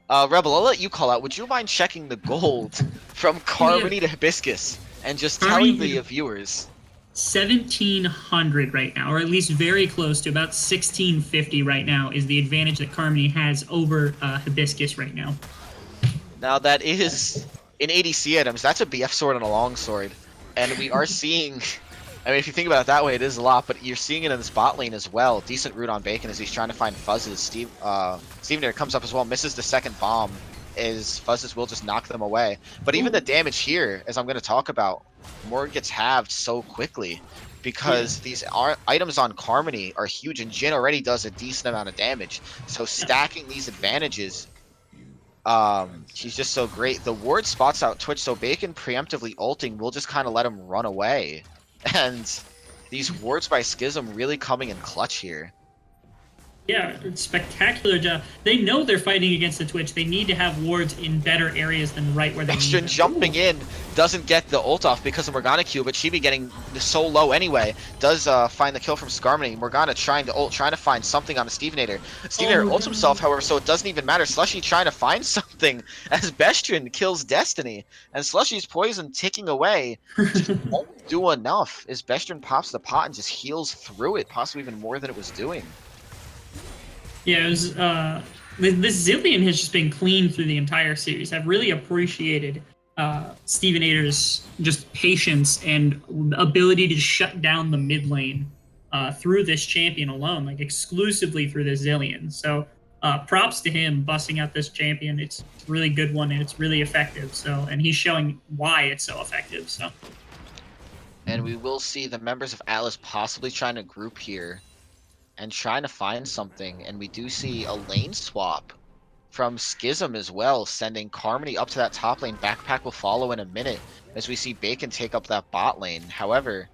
Rebel, I'll let you call out. Would you mind checking the gold from Carmony to Hibiscus and just telling the viewers? 1,700 right now, or at least very close to about 1,650 right now is the advantage that Carmony has over Hibiscus right now. Now that is in ADC items. That's a BF sword and a long sword, and we are seeing. I mean, if you think about it that way, it is a lot, but you're seeing it in this bot lane as well. Decent root on Bacon as he's trying to find Fuzzes. Stevenator comes up as well, misses the second bomb, as Fuzzes will just knock them away. But even the damage here, as I'm going to talk about, more gets halved so quickly because these items on Carmony are huge, and Jin already does a decent amount of damage. So stacking these advantages, she's just so great. The ward spots out Twitch, so Bacon preemptively ulting will just kind of let him run away. And these wards by Schism really coming in clutch here. Yeah, spectacular job. They know they're fighting against the Twitch. They need to have wards in better areas than right where they need Bastion them. jumping in doesn't get the ult off because of Morgana Q, but Chibi getting so low anyway does find the kill from Skarmory. Morgana trying to ult, trying to find something on the Stevenator. Stevenator ults himself, however, so it doesn't even matter. Slushy trying to find something as Bastion kills Destiny, and Slushy's poison ticking away just won't do enough as Bastion pops the pot and just heals through it, possibly even more than it was doing. Yeah, it was, this Zillion has just been clean through the entire series. I've really appreciated Stevenator's just patience and ability to shut down the mid lane through this champion alone, like exclusively through the Zillion. So props to him busting out this champion. It's a really good one and it's really effective. So, and he's showing why it's so effective. So, and we will see the members of Atlas possibly trying to group here and trying to find something, and we do see a lane swap from Schism as well, sending Carmody up to that top lane. Backpack will follow in a minute as we see Bacon take up that bot lane. However,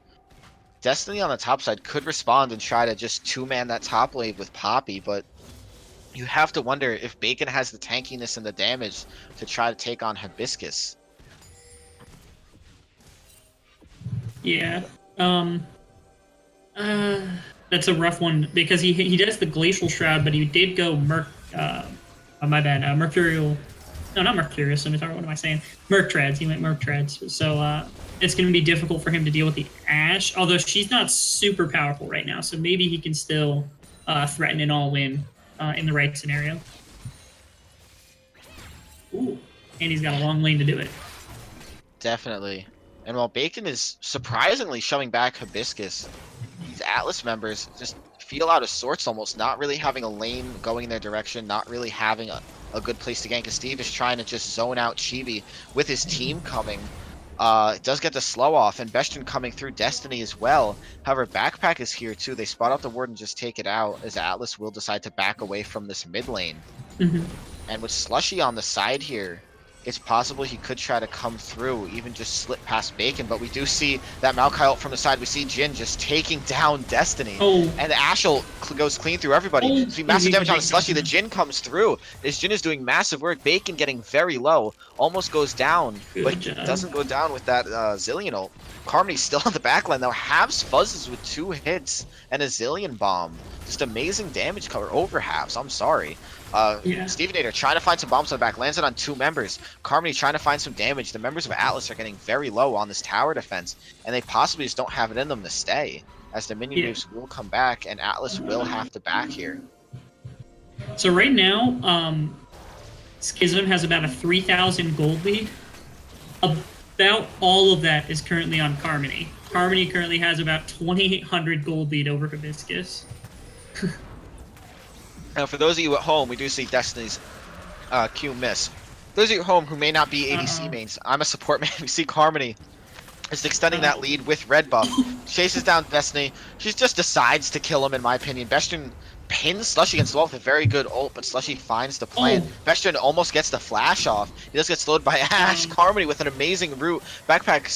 Destiny on the top side could respond and try to just two-man that top lane with Poppy, but you have to wonder if Bacon has the tankiness and the damage to try to take on Hibiscus. yeah. That's a rough one because he does the Glacial Shroud, but he did go my bad, Mercurial. No, not Mercurial Scimitar. What am I saying? Merc Treads. He went Merc Treads. So it's going to be difficult for him to deal with the Ashe, although she's not super powerful right now. So maybe he can still threaten an all-in in the right scenario. Ooh, and he's got a long lane to do it. Definitely. And while Bacon is surprisingly shoving back Hibiscus, these Atlas members just feel out of sorts almost, not really having a lane going in their direction, not really having a good place to gank. Steve is trying to just zone out Chibi with his team coming. It does get the slow off, and Bastion coming through Destiny as well. However, Backpack is here too. They spot out the ward and just take it out, as Atlas will decide to back away from this mid lane. And with Slushy on the side here, it's possible he could try to come through, even just slip past Bacon, but we do see that Maokai ult from the side. We see Jin just taking down Destiny, and the Ashel goes clean through everybody. So massive damage on the Slushy. The Jin comes through. This Jin is doing massive work. Bacon getting very low, almost goes down, but doesn't go down with that Zillion ult. Carmony's still on the backline though, halves fuzzes with 2 hits and a Zillion bomb. Just amazing damage cover over halves, I'm sorry. Stevenator trying to find some bombs on the back, lands it on 2 members. Carmody trying to find some damage. The members of Atlas are getting very low on this tower defense, and they possibly just don't have it in them to stay, as the minion waves will come back, and Atlas will have to back here. So right now, Schism has about a 3,000 gold lead. About all of that is currently on Carmony. Carmony currently has about 2,800 gold lead over Hibiscus. Now, for those of you at home, we do see Destiny's Q miss. Those of you at home who may not be ADC mains, I'm a support man. We see Carmony is extending that lead with red buff. Chases down Destiny. She just decides to kill him, in my opinion. Bastion pins Slushy against the wall with a very good ult, but Slushy finds the plant. Bastion almost gets the flash off. He does get slowed by Ashe. Carmony with an amazing root. Backpack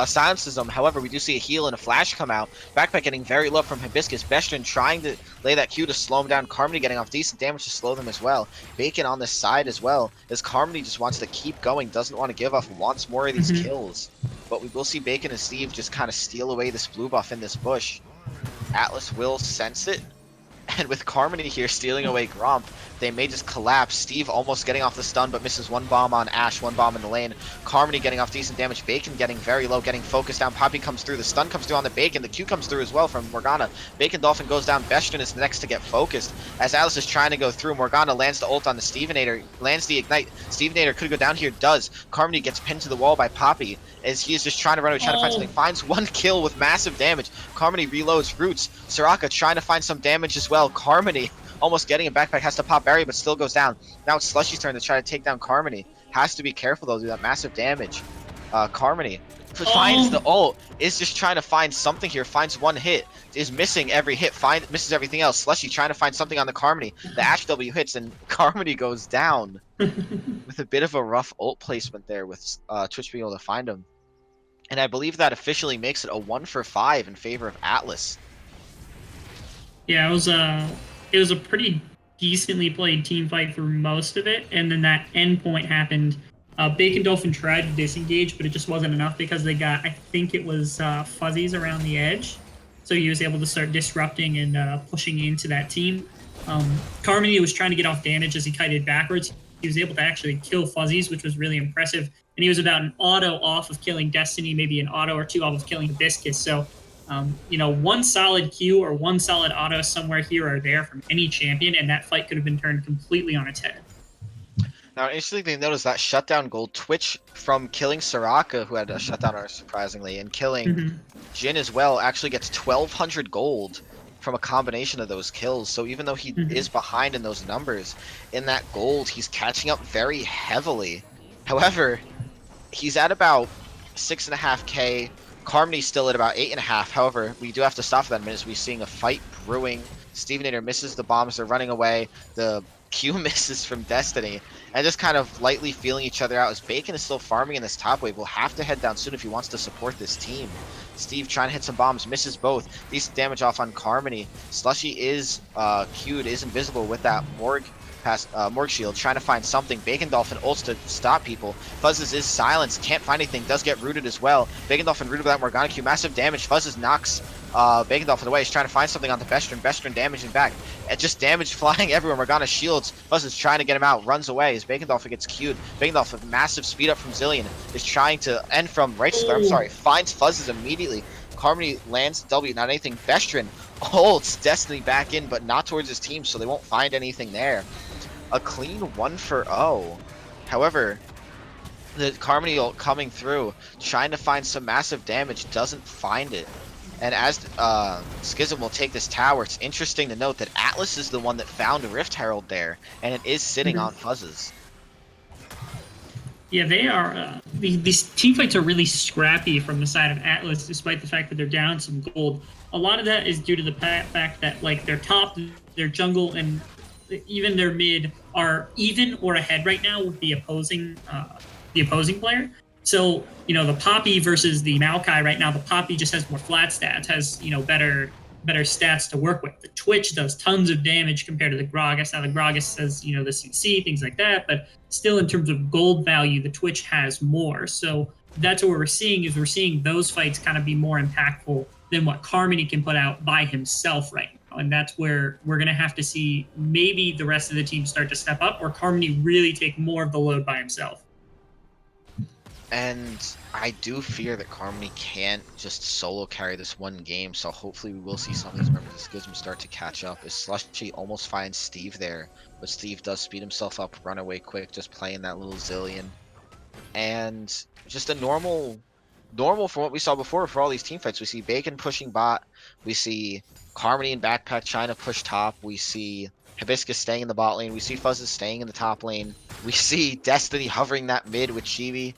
silences him. However, we do see a heal and a flash come out. Backpack getting very low from Hibiscus. Bastion trying to lay that Q to slow him down. Carmony getting off decent damage to slow them as well. Bacon on this side as well, as Carmony just wants to keep going, doesn't want to give up, wants more of these kills. But we will see Bacon and Steve just kind of steal away this blue buff in this bush. Atlas will sense it. And with Carmony here stealing away Gromp, they may just collapse. Steve almost getting off the stun, but misses 1 bomb on Ashe, 1 bomb in the lane. Carmony getting off decent damage. Bacon getting very low, getting focused down. Poppy comes through. The stun comes through on the Bacon. The Q comes through as well from Morgana. Bacon Dolphin goes down. Bastion is next to get focused. As Atlas is trying to go through, Morgana lands the ult on the Stevenator, lands the ignite. Stevenator could go down here, does. Carmony gets pinned to the wall by Poppy, as he is just trying to run away, trying to find something. Finds 1 kill with massive damage. Carmony reloads roots. Soraka trying to find some damage as well. Carmony almost getting a backpack, has to pop barrier, but still goes down. Now it's Slushy's turn to try to take down Carmony. Has to be careful though, do that massive damage. Carmony finds the ult, is just trying to find something here, finds 1 hit, is missing every hit, misses everything else. Slushy trying to find something on the Carmony. The Ashe W hits and Carmony goes down with a bit of a rough ult placement there with Twitch being able to find him. And I believe that officially makes it a 1 for 5 in favor of Atlas. Yeah, it was it was a pretty decently played team fight for most of it, and then that end point happened. Bacon Dolphin tried to disengage, but it just wasn't enough because they got, I think it was fuzzies around the edge. So he was able to start disrupting and pushing into that team. Carmody was trying to get off damage as he kited backwards. He was able to actually kill fuzzies, which was really impressive. And he was about an auto off of killing Destiny, maybe an auto or two off of killing Hibiscus. So, one solid Q or one solid auto somewhere here or there from any champion, and that fight could have been turned completely on its head. Now, interesting thing to notice that shutdown gold, Twitch from killing Soraka, who had a shutdown artist surprisingly, and killing Jin as well, actually gets 1,200 gold from a combination of those kills. So even though he is behind in those numbers, in that gold, he's catching up very heavily. However, he's at about 6.5k. Carmony's still at about 8.5. However, we do have to stop for that a minute as we're seeing a fight brewing. Stevenator misses the bombs, they're running away. The Q misses from Destiny, and just kind of lightly feeling each other out as Bacon is still farming in this top wave. Will have to head down soon if he wants to support this team. Steve trying to hit some bombs, misses both. Decent damage off on Carmony. Slushy is Q'd, is invisible with that Morg shield, trying to find something. Bacon Dolphin ults to stop people. Fuzzes is silenced, can't find anything, does get rooted as well. Bacon Dolphin rooted with that Morgana Q, massive damage. Fuzzes knocks Bacon Dolphin away. He's trying to find something on the Bestron. Bestron damaging back. And just damage flying everywhere. Morgana shields. Fuzzes trying to get him out, runs away as Bacon Dolphin gets Q'd. Bacon Dolphin, massive speed up from Zillion, is trying to end from right side. I'm sorry, finds Fuzzes immediately. Carmony lands W, not anything. Bestron ults Destiny back in, but not towards his team, so they won't find anything there. A clean 1-for-0. However, the Carmony ult coming through, trying to find some massive damage, doesn't find it. And as Schism will take this tower, it's interesting to note that Atlas is the one that found a Rift Herald there, and it is sitting on Fuzzes. Yeah, they are. These team fights are really scrappy from the side of Atlas, despite the fact that they're down some gold. A lot of that is due to the fact that like their top, their jungle, and even their mid are even or ahead right now with the opposing player. So, the Poppy versus the Maokai right now, the Poppy just has more flat stats, has, better stats to work with. The Twitch does tons of damage compared to the Gragas. Now, the Gragas has, the CC, things like that, but still in terms of gold value, the Twitch has more. So that's what we're seeing those fights kind of be more impactful than what Carmony can put out by himself right now. And that's where we're going to have to see maybe the rest of the team start to step up, or Carmony really take more of the load by himself. And I do fear that Carmony can't just solo carry this one game, so hopefully we will see some of these members of Schism start to catch up. As Slushy almost finds Steve there, but Steve does speed himself up, run away quick, just playing that little Zillion. And just a normal from what we saw before for all these team fights. We see Bacon pushing bot, we see Carmony and Backpack trying to push top, we see Hibiscus staying in the bot lane, we see Fuzzes staying in the top lane, we see Destiny hovering that mid with Chibi.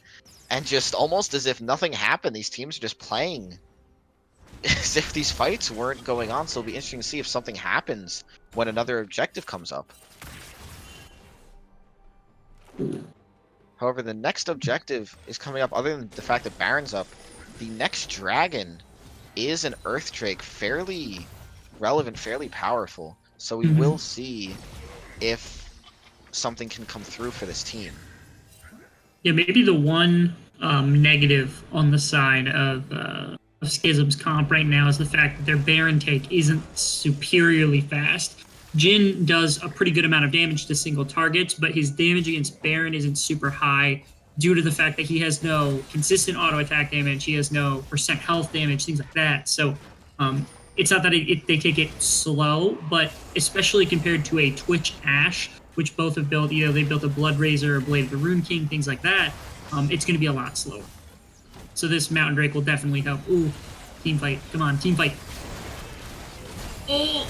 And just almost as if nothing happened, these teams are just playing as if these fights weren't going on. So it'll be interesting to see if something happens when another objective comes up. However, the next objective is coming up, other than the fact that Baron's up. The next dragon is an Earth Drake, fairly relevant, fairly powerful. So we will see if something can come through for this team. Yeah, maybe the one negative on the side of Schism's comp right now is the fact that their Baron take isn't superiorly fast. Jin does a pretty good amount of damage to single targets, but his damage against Baron isn't super high due to the fact that he has no consistent auto attack damage, he has no percent health damage, things like that. So it's not that they take it slow, but especially compared to a Twitch Ashe, which both have built, they built a Blood Razor, Blade of the Rune King, things like that, it's going to be a lot slower. So this Mountain Drake will definitely help. Ooh, team fight. Come on, team fight. Oh!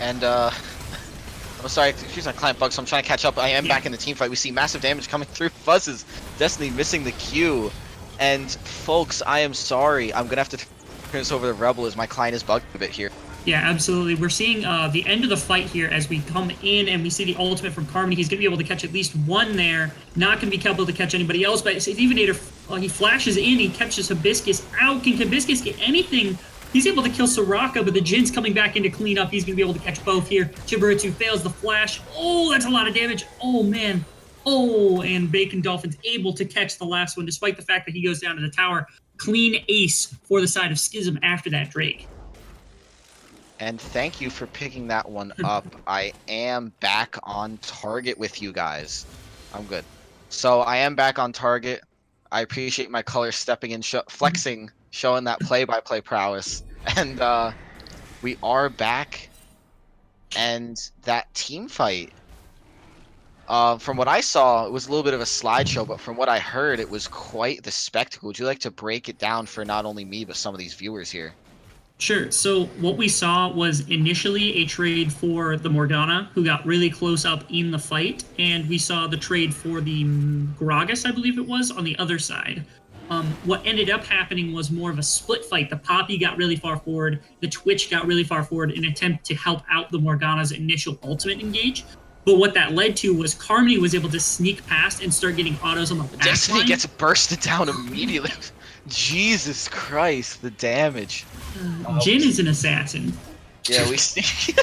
And, I'm sorry, excuse my client bug, so I'm trying to catch up. I am back in the team fight. We see massive damage coming through Fuzzes. Destiny missing the Q. And, folks, I am sorry. I'm going to have to turn this over to Rebel as my client is bugged a bit here. Yeah, absolutely. We're seeing the end of the fight here as we come in and we see the ultimate from Carmony. He's going to be able to catch at least one there. Not going to be able to catch anybody else, but Stevenator, he flashes in, he catches Hibiscus out. Can Hibiscus get anything He's able to kill Soraka, but the Jin's coming back in to clean up. He's going to be able to catch both here. Chiburitsu fails the flash. Oh, that's a lot of damage. Oh, man. Oh, and Bacon Dolphin's able to catch the last one, despite the fact that he goes down to the tower. Clean ace for the side of Schism after that Drake. And thank you for picking that one up. I am back on target with you guys. I'm good. So I am back on target. I appreciate my color stepping in, flexing, showing that play-by-play prowess. And we are back. And that team fight, from what I saw, it was a little bit of a slideshow, but from what I heard, it was quite the spectacle. Would you like to break it down for not only me, but some of these viewers here? Sure. So what we saw was initially a trade for the Morgana, who got really close up in the fight, and we saw the trade for the Gragas, I believe it was, on the other side. What ended up happening was more of a split fight. The Poppy got really far forward, the Twitch got really far forward in an attempt to help out the Morgana's initial ultimate engage. But what that led to was Carmony was able to sneak past and start getting autos on the back Destiny line. gets bursted down immediately. Jesus Christ, the damage. Jin is an assassin. Yeah, we see.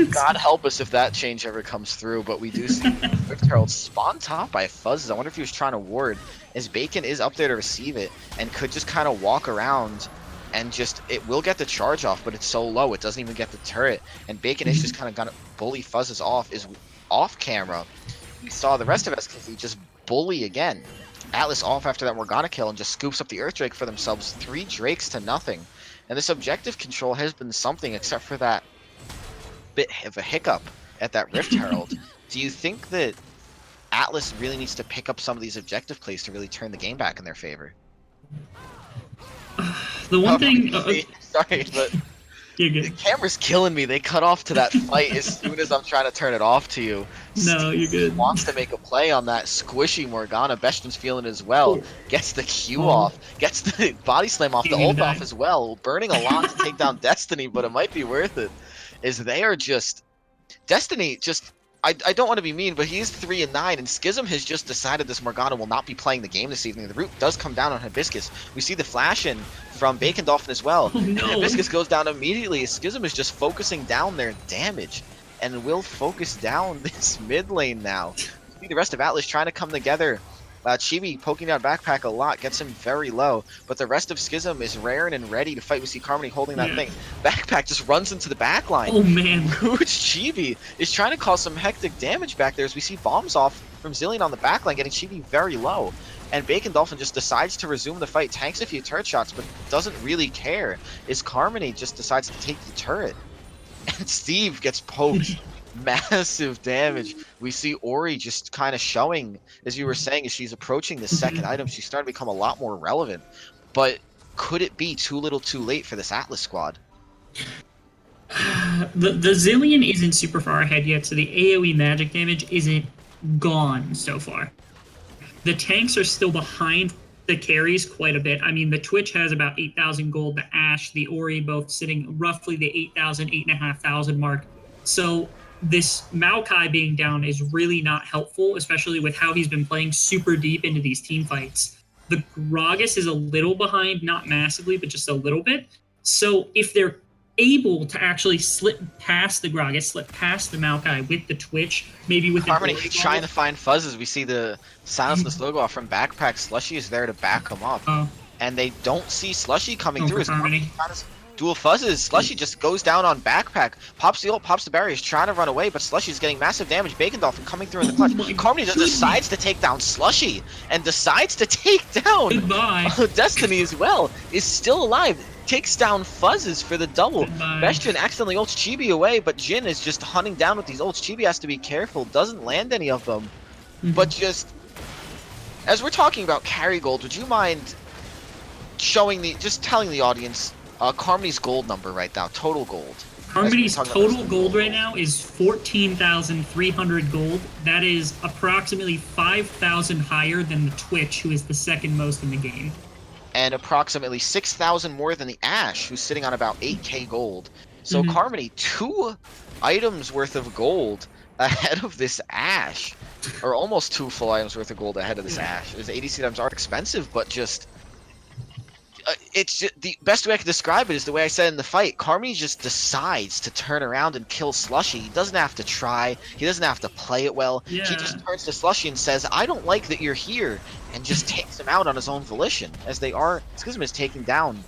God help us if that change ever comes through, but we do see Rift Herald spawn top by Fuzzes. I wonder if he was trying to ward, as Bacon is up there to receive it, and could just kind of walk around, and just, it will get the charge off, but it's so low, it doesn't even get the turret, and Bacon is just kind of gonna bully Fuzzes off, is off camera. We saw the rest of SKZ just bully again. Atlas off after that Morgana kill and just scoops up the Earth Drake for themselves, 3 Drakes to nothing. And this objective control has been something, except for that bit of a hiccup at that Rift Herald. Do you think that Atlas really needs to pick up some of these objective plays to really turn the game back in their favor? The one thing... sorry, but the camera's killing me. They cut off to that fight as soon as I'm trying to turn it off to you. No, you're good. Wants to make a play on that squishy Morgana. Bestion's feeling it as well. Gets the Q off. Gets the body slam off. The ult off as well. Burning a lot to take down Destiny, but it might be worth it. Is they are just... Destiny just... I don't want to be mean, but he's 3-9, and Schism has just decided this Morgana will not be playing the game this evening. The root does come down on Hibiscus. We see the flash in from Bacon Dolphin as well. Oh, no. Hibiscus goes down immediately. Schism is just focusing down their damage, and will focus down this mid lane now. We see the rest of Atlas trying to come together. Chibi poking down Backpack a lot, gets him very low, but the rest of Schism is raring and ready to fight. We see Carmony holding that thing. Backpack just runs into the back line. Oh man. Huge Chibi is trying to cause some hectic damage back there as we see bombs off from Zillion on the back line, getting Chibi very low. And Bacon Dolphin just decides to resume the fight, tanks a few turret shots, but doesn't really care. Is Carmony just decides to take the turret. And Steve gets poked. Massive damage. We see Ori just kind of showing, as you were saying, as she's approaching the second item, she's starting to become a lot more relevant. But could it be too little too late for this Atlas squad? The Zillion isn't super far ahead yet, so the AoE magic damage isn't gone so far. The tanks are still behind the carries quite a bit. I mean, the Twitch has about 8,000 gold, the Ashe, the Ori both sitting roughly the 8,000, 8,500 mark. So this Maokai being down is really not helpful, especially with how he's been playing super deep into these team fights. The Gragas is a little behind, not massively, but just a little bit. So if they're able to actually slip past the Gragas, slip past the Maokai with the Twitch, maybe with Harmony trying to find Fuzzes. We see the Silenceless logo off from Backpack. Slushy is there to back him up. And they don't see Slushy coming through. Harmony. Dual Fuzzes. Slushy just goes down on Backpack. Pops the ult, pops the barriers, trying to run away, but Slushy's getting massive damage. Bacon Dolphin coming through in the clutch. Carmony just decides to take down Slushy and decides to take down Destiny as well. Is still alive. Takes down Fuzzes for the double. Bastion accidentally ults Chibi away, but Jin is just hunting down with these ults. Chibi has to be careful. Doesn't land any of them. But just, as we're talking about carry gold, would you mind showing just telling the audience Carmony's gold number right now, total gold? Carmony's total gold right now is 14,300 gold. That is approximately 5,000 higher than the Twitch, who is the second most in the game. And approximately 6,000 more than the Ashe, who's sitting on about 8k gold. So Carmony, 2 items worth of gold ahead of this Ashe. Or almost 2 full items worth of gold ahead of this Ashe. His ADC items are expensive, but just... it's just, the best way I can describe it is the way I said in the fight. Carmine just decides to turn around and kill Slushy. He doesn't have to try. He doesn't have to play it well. He Yeah. just turns to Slushy and says, "I don't like that you're here," and just takes him out on his own volition. As Schism is taking down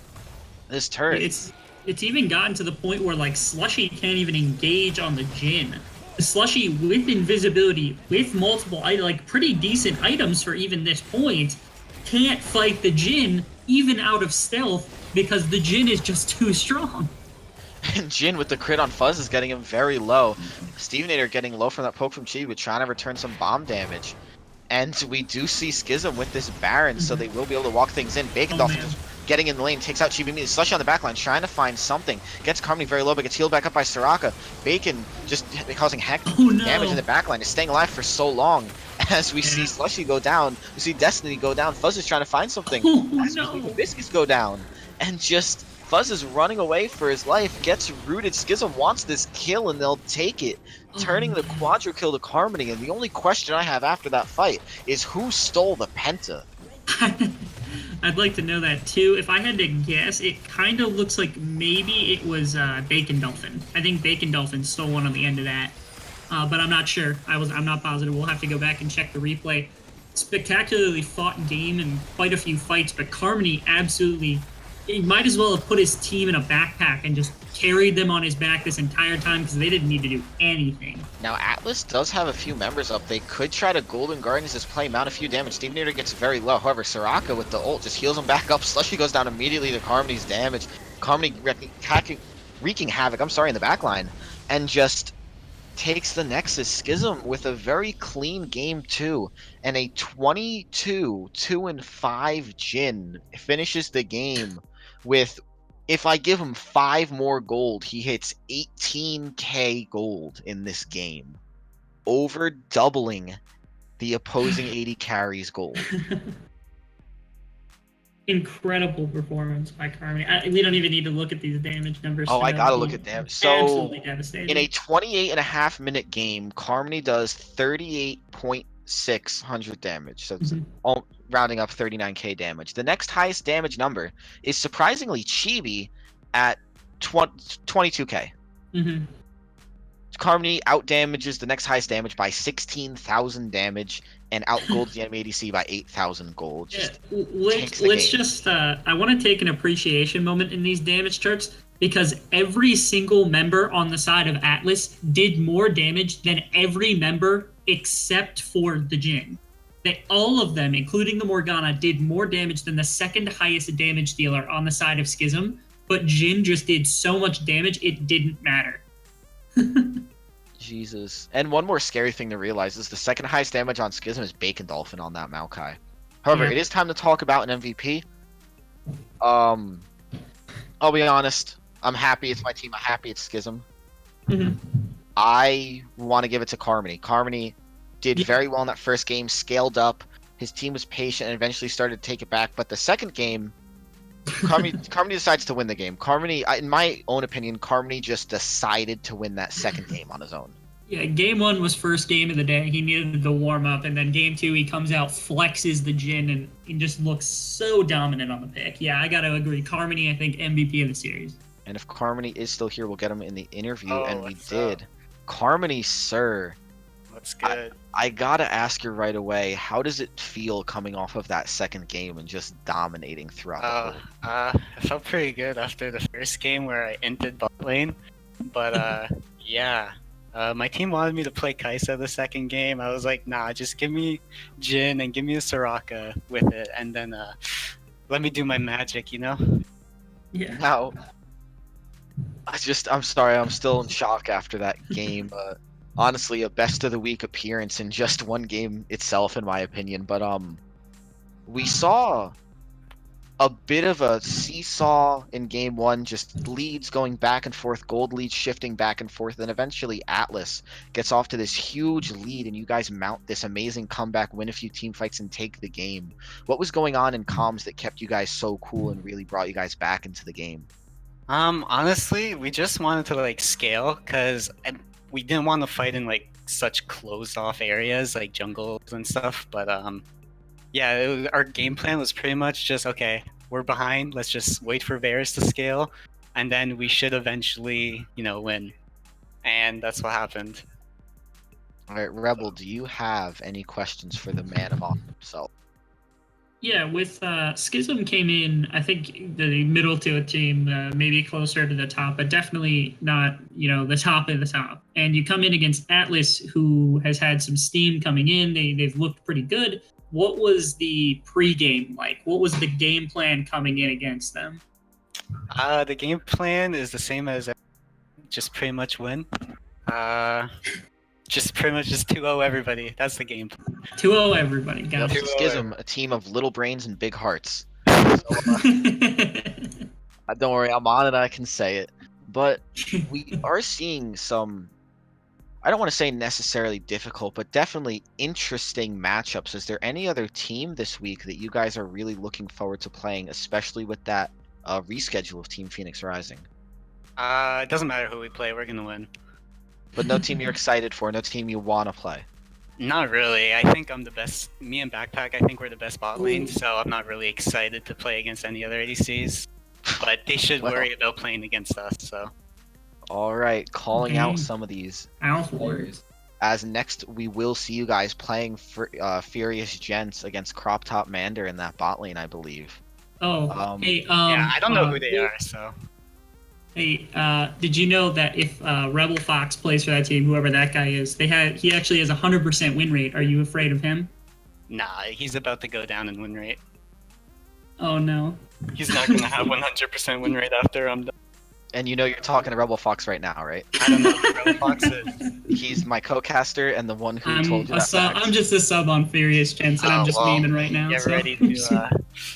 this turret. It's even gotten to the point where like Slushy can't even engage on the Jin. The Slushy with invisibility, with multiple like pretty decent items for even this point, can't fight the Jin even out of stealth because the Jin is just too strong. And Jin with the crit on Fuzz is getting him very low. Stevenator getting low from that poke from Chi, but trying to return some bomb damage. And we do see Schism with this Baron, so they will be able to walk things in. Bacon Dolphin just getting in the lane, takes out Chibi immediately. Slushy on the backline, trying to find something. Gets Carmine very low, but gets healed back up by Soraka. Bacon just causing heck damage in the backline. Is staying alive for so long. As we see Slushy go down, we see Destiny go down. Fuzz is trying to find something. As we see the Biscuits go down. And just Fuzz is running away for his life, gets rooted. Schism wants this kill and they'll take it, turning the quadra kill to Carmine. And the only question I have after that fight is who stole the Penta? I'd like to know that too. If I had to guess, it kind of looks like maybe it was Bacon Dolphin. I think Bacon Dolphin stole one on the end of that, but I'm not sure. I'm not positive. We'll have to go back and check the replay. Spectacularly fought game and quite a few fights, but Carmine absolutely. He might as well have put his team in a backpack and just carried them on his back this entire time because they didn't need to do anything. Now, Atlas does have a few members up. They could try to Golden Guardians this play, mount a few damage. Stevenator gets very low. However, Soraka with the ult just heals him back up. Slushy goes down immediately to Carmine's damage. Carmine wreaking havoc, in the backline. And just takes the Nexus. Schism with a very clean game 2 and a 22-2-5 Jin finishes the game with, if I give him 5 more gold, he hits 18k gold in this game, over doubling the opposing 80 carries gold. Incredible performance by Carmine. We don't even need to look at these damage numbers. Oh, I gotta look at damage. So, absolutely devastating. In a 28.5 minute game, Carmine does 38.600 damage. So it's all rounding up 39k damage. The next highest damage number is surprisingly Chibi at 22k. Carmine out damages the next highest damage by 16,000 damage and out golds the enemy ADC by 8,000 gold. Let's just I want to take an appreciation moment in these damage charts because every single member on the side of Atlas did more damage than every member except for the Jin. All of them, including the Morgana, did more damage than the second highest damage dealer on the side of Schism, but Jin just did so much damage it didn't matter. Jesus. And one more scary thing to realize is the second highest damage on Schism is Bacon Dolphin on that Maokai. However, it is time to talk about an MVP. I'll be honest. I'm happy it's my team. I'm happy it's Schism. I want to give it to Carmine. Carmine did very well in that first game, scaled up. His team was patient and eventually started to take it back. But the second game, Carmine decides to win the game. Carmine, in my own opinion, Carmine just decided to win that second game on his own. Yeah, game 1 was first game of the day. He needed the warm up, and then game 2 he comes out, flexes the Jin, and he just looks so dominant on the pick. Yeah, I gotta agree. Carmine, I think MVP of the series. And if Carmine is still here, we'll get him in the interview, and we did. Carmine, sir. What's good? I gotta ask you right away, how does it feel coming off of that second game and just dominating throughout the board? I felt pretty good after the first game where I entered bot lane, but yeah. My team wanted me to play Kai'Sa the second game. I was like, nah, just give me Jin and give me a Soraka with it, and then let me do my magic, you know? Yeah. Now, I'm sorry, I'm still in shock after that game. Honestly, a best of the week appearance in just one game itself, in my opinion. But we saw a bit of a seesaw in game 1, just leads going back and forth, gold leads shifting back and forth, and eventually Atlas gets off to this huge lead, and you guys mount this amazing comeback, win a few team fights, and take the game. What was going on in comms that kept you guys so cool and really brought you guys back into the game? Honestly, we just wanted to like scale because we didn't want to fight in like such closed off areas like jungles and stuff, but yeah, our game plan was pretty much just, okay, we're behind. Let's just wait for Varus to scale, and then we should eventually, win. And that's what happened. All right, Rebel, do you have any questions for the man of honor himself? Yeah, with Schism came in, I think the middle to a team, maybe closer to the top, but definitely not, the top of the top. And you come in against Atlas, who has had some steam coming in. They've looked pretty good. What was the pregame like? What was the game plan coming in against them? The game plan is the same as just pretty much win. Just pretty much just 2-0 everybody. That's the game plan. 2-0 everybody. Got Yep, it. Schism, a team of little brains and big hearts. So, don't worry, I'm on it. I can say it. But we are seeing some, I don't want to say necessarily difficult, but definitely interesting matchups. Is there any other team this week that you guys are really looking forward to playing, especially with that reschedule of Team Phoenix Rising? It doesn't matter who we play, we're gonna win. But no team you're excited for, no team you want to play. Not really. I think I'm the best. Me and Backpack, I think we're the best bot lane, so I'm not really excited to play against any other ADCs. But they should Well. worry about playing against us, so. All right, calling out some of these. Alphors. As next, we will see you guys playing Furious Gents against Crop Top Mander in that bot lane, I believe. Oh, hey, yeah, I don't know who they are, so. Hey, did you know that if Rebel Fox plays for that team, whoever that guy is, he actually has a 100% win rate. Are you afraid of him? Nah, he's about to go down in win rate. Oh no. He's not gonna have 100% win rate after I'm done. And you're talking to Rebel Fox right now, right? I don't know who Rebel Fox is. He's my co-caster and the one who told you that fact. I'm just a sub on Furious Gents, and I'm just memeing right now. Get so. ready to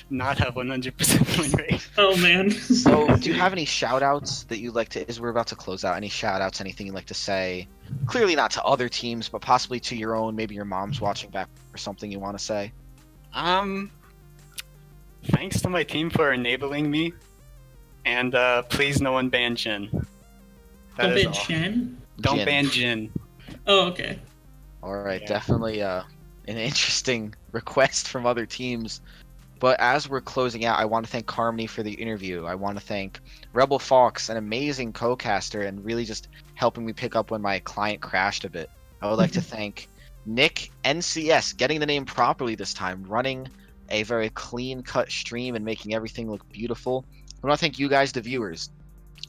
not have 100% win rate. Oh man. So, do you have any shout-outs that you'd like to, as we're about to close out, any shout-outs, anything you'd like to say? Clearly not to other teams, but possibly to your own, maybe your mom's watching back or something you want to say? Thanks to my team for enabling me. And please no one ban Jin. Don't ban Shen? Don't Jin. ban Jin. Oh, okay. Alright, Yeah. definitely an interesting request from other teams. But as we're closing out, I want to thank Carmony for the interview. I want to thank Rebel Fox, an amazing co-caster, and really just helping me pick up when my client crashed a bit. I would like to thank Nick NCS, getting the name properly this time, running a very clean-cut stream and making everything look beautiful. I want to thank you guys, the viewers,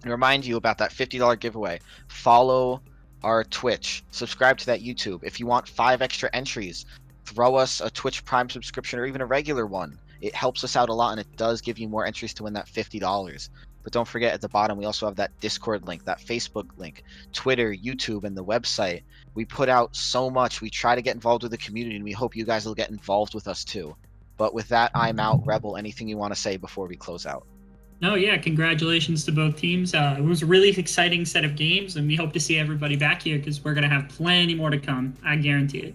and remind you about that $50 giveaway. Follow our Twitch, subscribe to that YouTube. If you want 5 extra entries, throw us a Twitch Prime subscription or even a regular one. It helps us out a lot, and it does give you more entries to win that $50. But don't forget, at the bottom, we also have that Discord link, that Facebook link, Twitter, YouTube, and the website. We put out so much. We try to get involved with the community, and we hope you guys will get involved with us too. But with that, I'm out. Rebel, anything you want to say before we close out? No, yeah, congratulations to both teams. It was a really exciting set of games, and we hope to see everybody back here because we're going to have plenty more to come. I guarantee it.